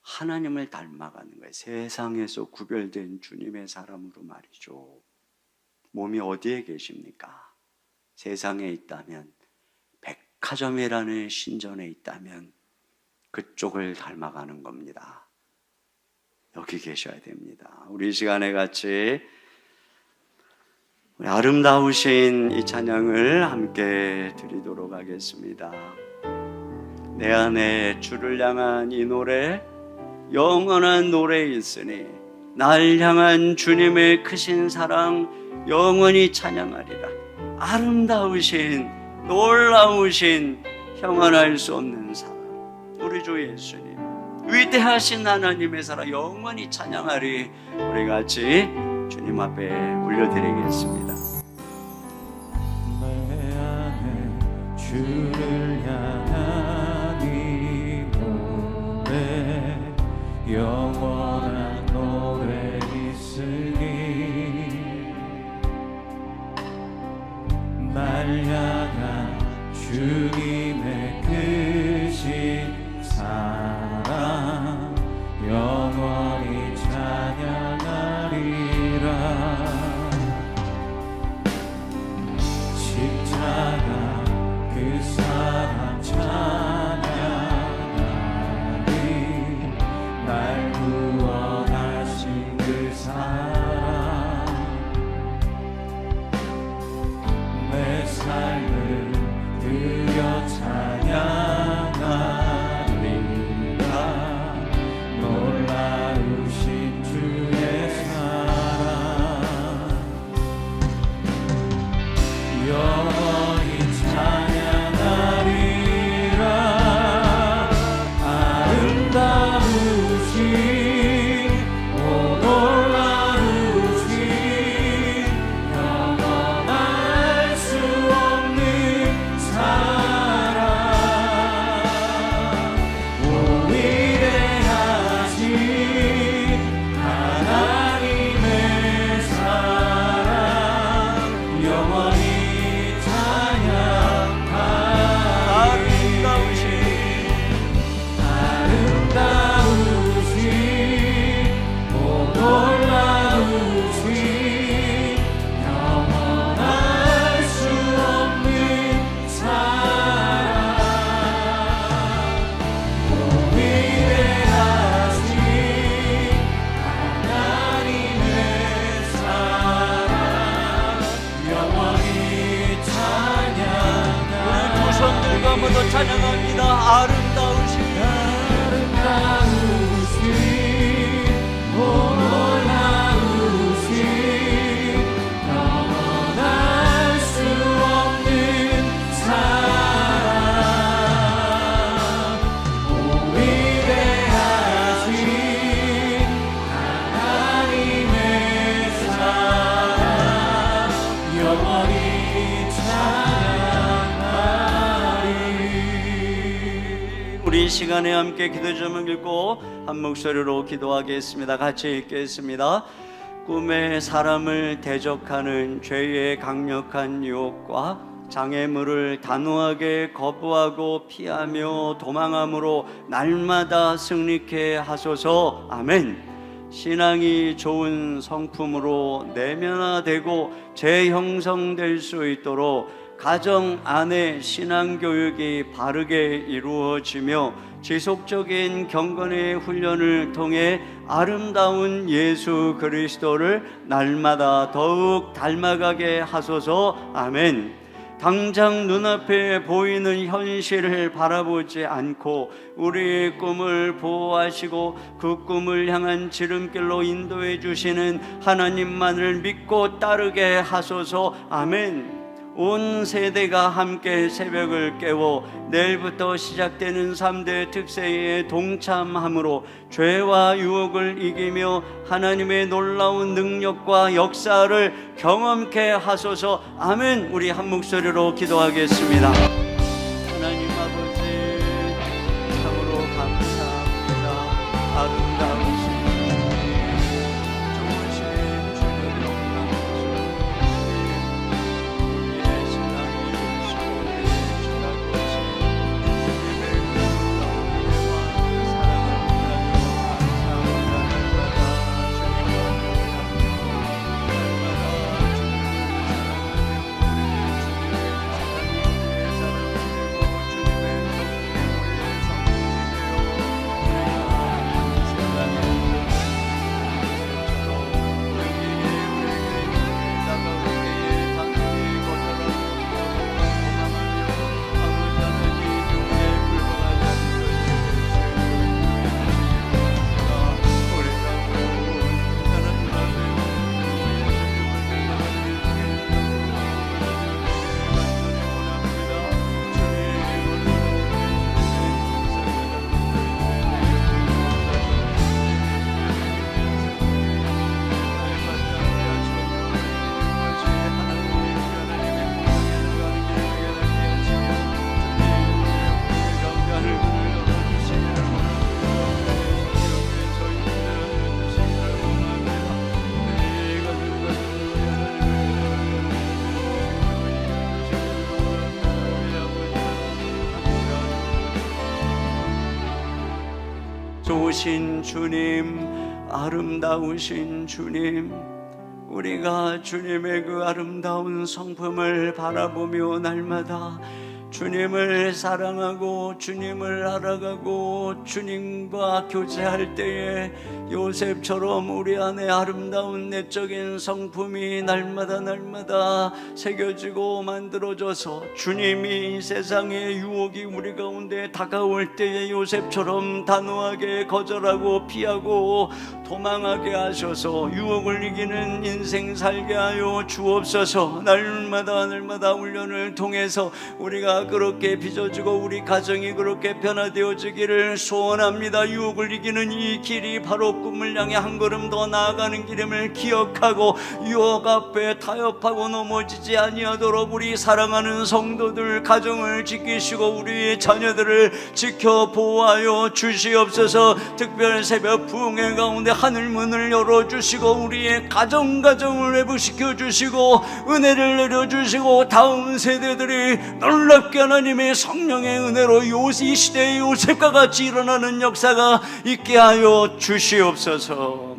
하나님을 닮아가는 거예요. 세상에서 구별된 주님의 사람으로 말이죠. 몸이 어디에 계십니까? 세상에 있다면, 백화점이라는 신전에 있다면 그쪽을 닮아가는 겁니다. 여기 계셔야 됩니다. 우리 이 시간에 같이 아름다우신 이 찬양을 함께 드리도록 하겠습니다. 내 안에 주를 향한 이 노래, 영원한 노래있으니 날 향한 주님의 크신 사랑 영원히 찬양하리라. 아름다우신, 놀라우신, 형언할 수 없는 사랑, 우리 주 예수님, 위대하신 하나님의 사랑 영원히 찬양하리. 우리 같이 주님 앞에 올려드리겠습니다. 내 안에 주를 향한 이 노래, 영원한 노래 있으니 날 향한 주님의 크신 사랑 영원히 찬양하리라. 십자가 그 사랑 찬양하리. 날 구원하신 그 사랑 내 삶을 드려 찬양하리라. 놀라우신 주의 사랑 영원히 찬양하리라. 아름다우신 오 놀라우신 영원할 수 없는 사랑 오 위대하신 하나님의 사랑 영원히 찬양하리. 아름다우신 오 놀라우신 영원할 수 없는 사랑 오 위대하신 하나님의 사랑 영원히 찬양하리. 두 손 들고 한번 더 찬양합니다. 아름다우신 오 놀라우신 영원할 수 없는 사랑 오 위대하신 하나님의 사랑 영원히 찬양하리. 우리 이 시간에 함께 기도 제목 읽고 한 목소리로 기도하겠습니다. 같이 읽겠습니다. 꿈에 사람을 대적하는 죄의 강력한 유혹과 장애물을 단호하게 거부하고 피하며 도망함으로 날마다 승리케 하소서. 아멘. 신앙이 좋은 성품으로 내면화되고 재형성될 수 있도록 가정 안에 신앙교육이 바르게 이루어지며 지속적인 경건의 훈련을 통해 아름다운 예수 그리스도를 날마다 더욱 닮아가게 하소서. 아멘. 당장 눈앞에 보이는 현실을 바라보지 않고 우리의 꿈을 보호하시고 그 꿈을 향한 지름길로 인도해 주시는 하나님만을 믿고 따르게 하소서. 아멘. 온 세대가 함께 새벽을 깨워 내일부터 시작되는 3대 특세에 동참함으로 죄와 유혹을 이기며 하나님의 놀라운 능력과 역사를 경험케 하소서. 아멘. 우리 한 목소리로 기도하겠습니다. 하나님 아버지, 참으로 감사합니다. 아름다우신 좋으신 주님 우리의 신앙이 되시고 우리의 주가 되신 주님의 놀라운 은혜와 사랑을 감사합니다. 날마다 좋으신 주님, 아름다우신 주님, 우리가 주님의 그 아름다운 성품을 바라보며 날마다 주님을 사랑하고 주님을 알아가고 주님과 교제할 때에 요셉처럼 우리 안에 아름다운 내적인 성품이 날마다 새겨지고 만들어져서 주님이 이 세상의 유혹이 우리 가운데 다가올 때에 요셉처럼 단호하게 거절하고 피하고 도망하게 하셔서 유혹을 이기는 인생 살게 하여 주옵소서. 날마다 훈련을 통해서 우리가 그렇게 빚어지고 우리 가정이 그렇게 변화되어지기를 소원합니다. 유혹을 이기는 이 길이 바로 꿈을 향해 한 걸음 더 나아가는 길임을 기억하고 유혹 앞에 타협하고 넘어지지 아니하도록 우리 사랑하는 성도들 가정을 지키시고 우리 자녀들을 지켜 보호하여 주시옵소서. 특별 새벽 부흥회 가운데 하늘 문을 열어주시고 우리의 가정을 회복시켜 주시고 은혜를 내려주시고 다음 세대들이 놀랍게 하나님의 성령의 은혜로 이 시대의 요셉과 같이 일어나는 역사가 있게 하여 주시옵소서.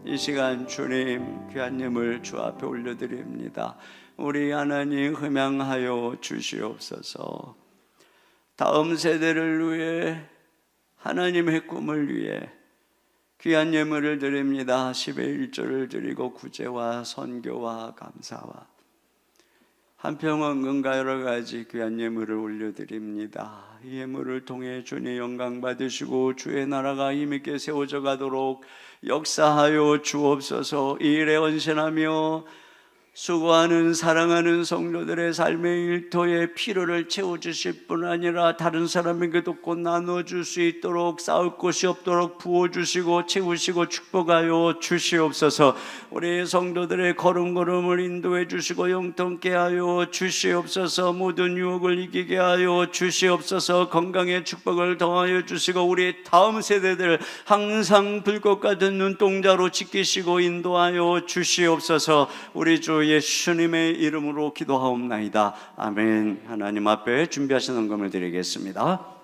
이 시간 주님 귀한 예물 주 앞에 올려드립니다. 우리 하나님 흠양하여 주시옵소서. 다음 세대를 위해 하나님의 꿈을 위해 귀한 예물을 드립니다. 10의 1조를 드리고 구제와 선교와 감사와 한평원금과 여러 가지 귀한 예물을 올려드립니다. 이 예물을 통해 주님 영광 받으시고 주의 나라가 힘있게 세워져 가도록 역사하여 주옵소서. 이 일에 헌신하며 수고하는 사랑하는 성도들의 삶의 일터에 필요를 채워주실 뿐 아니라 다른 사람에게 돕고 나눠줄 수 있도록 싸울 곳이 없도록 부어주시고 채우시고 축복하여 주시옵소서. 우리 성도들의 걸음걸음을 인도해 주시고 영통케 하여 주시옵소서. 모든 유혹을 이기게 하여 주시옵소서. 건강의 축복을 더하여 주시고 우리 다음 세대들 항상 불꽃 같은 눈동자로 지키시고 인도하여 주시옵소서. 우리 주 예수님의 이름으로 기도하옵나이다. 아멘. 하나님 앞에 준비하신 헌금을 드리겠습니다.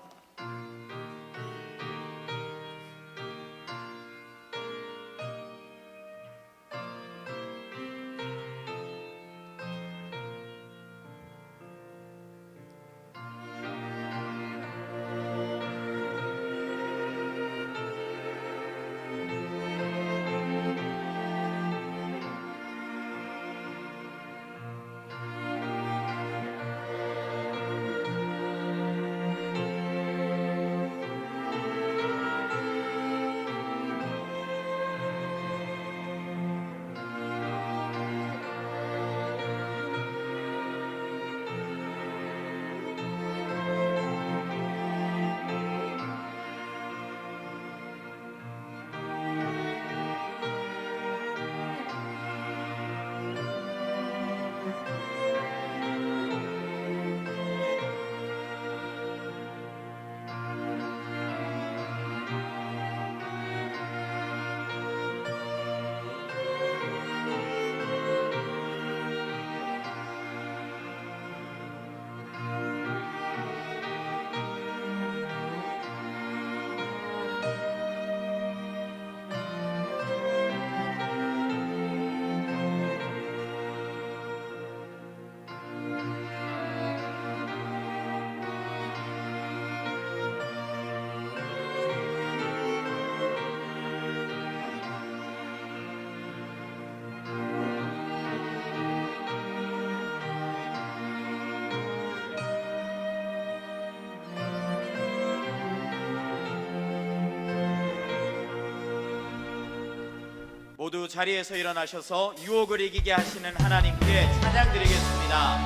모두 자리에서 일어나셔서 유혹을 이기게 하시는 하나님께 찬양 드리겠습니다.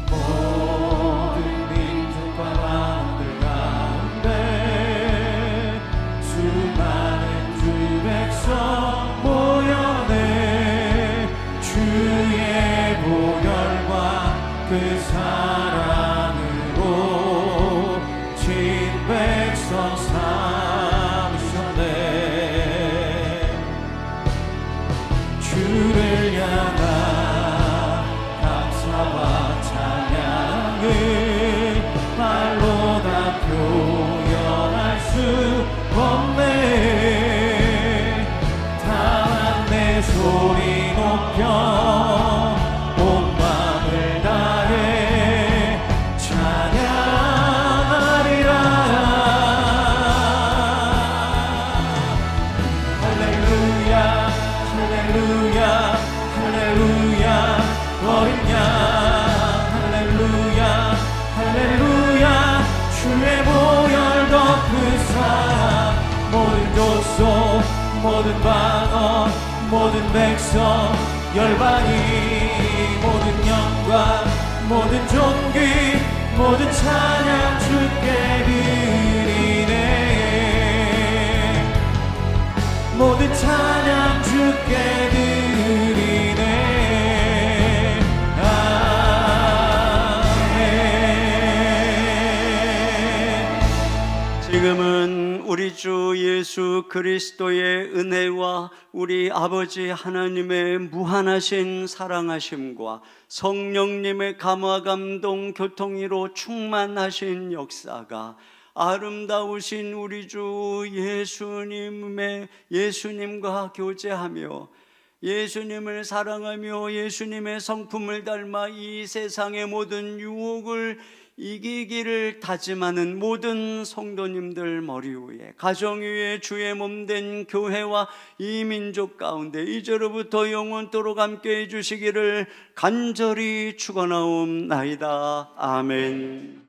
모든 민족과 왕들 가운데 수많은 주 백성 모여내 주의 보혈과 그 사랑으로 진 백성 삼으셨네. 주를 향한 감사와 찬양을 말로 다 표현할 수 없네. 다 내 소리 높여 온 마음을 다해 찬양하리라. 할렐루야 할렐루야 할렐루야 어린 양 할렐루야 할렐루야 주의 보혈 덮은 사랑 모든 족속 모든 방언 모든 백성 열방이 모든 영광 모든 존귀 모든 찬양 주께 드리네. 모든 찬양 주께 드리네. 아멘. 지금은 우리 주 예수 그리스도의 은혜와 우리 아버지 하나님의 무한하신 사랑하심과 성령님의 감화 감동 교통이로 충만하신 역사가 아름다우신 우리 주 예수님과 교제하며 예수님을 사랑하며 예수님의 성품을 닮아 이 세상의 모든 유혹을 이기기를 다짐하는 모든 성도님들 머리 위에 가정 위에 주의 몸된 교회와 이 민족 가운데 이제로부터 영원토록 함께 해주시기를 간절히 축원하옵나이다. 아멘.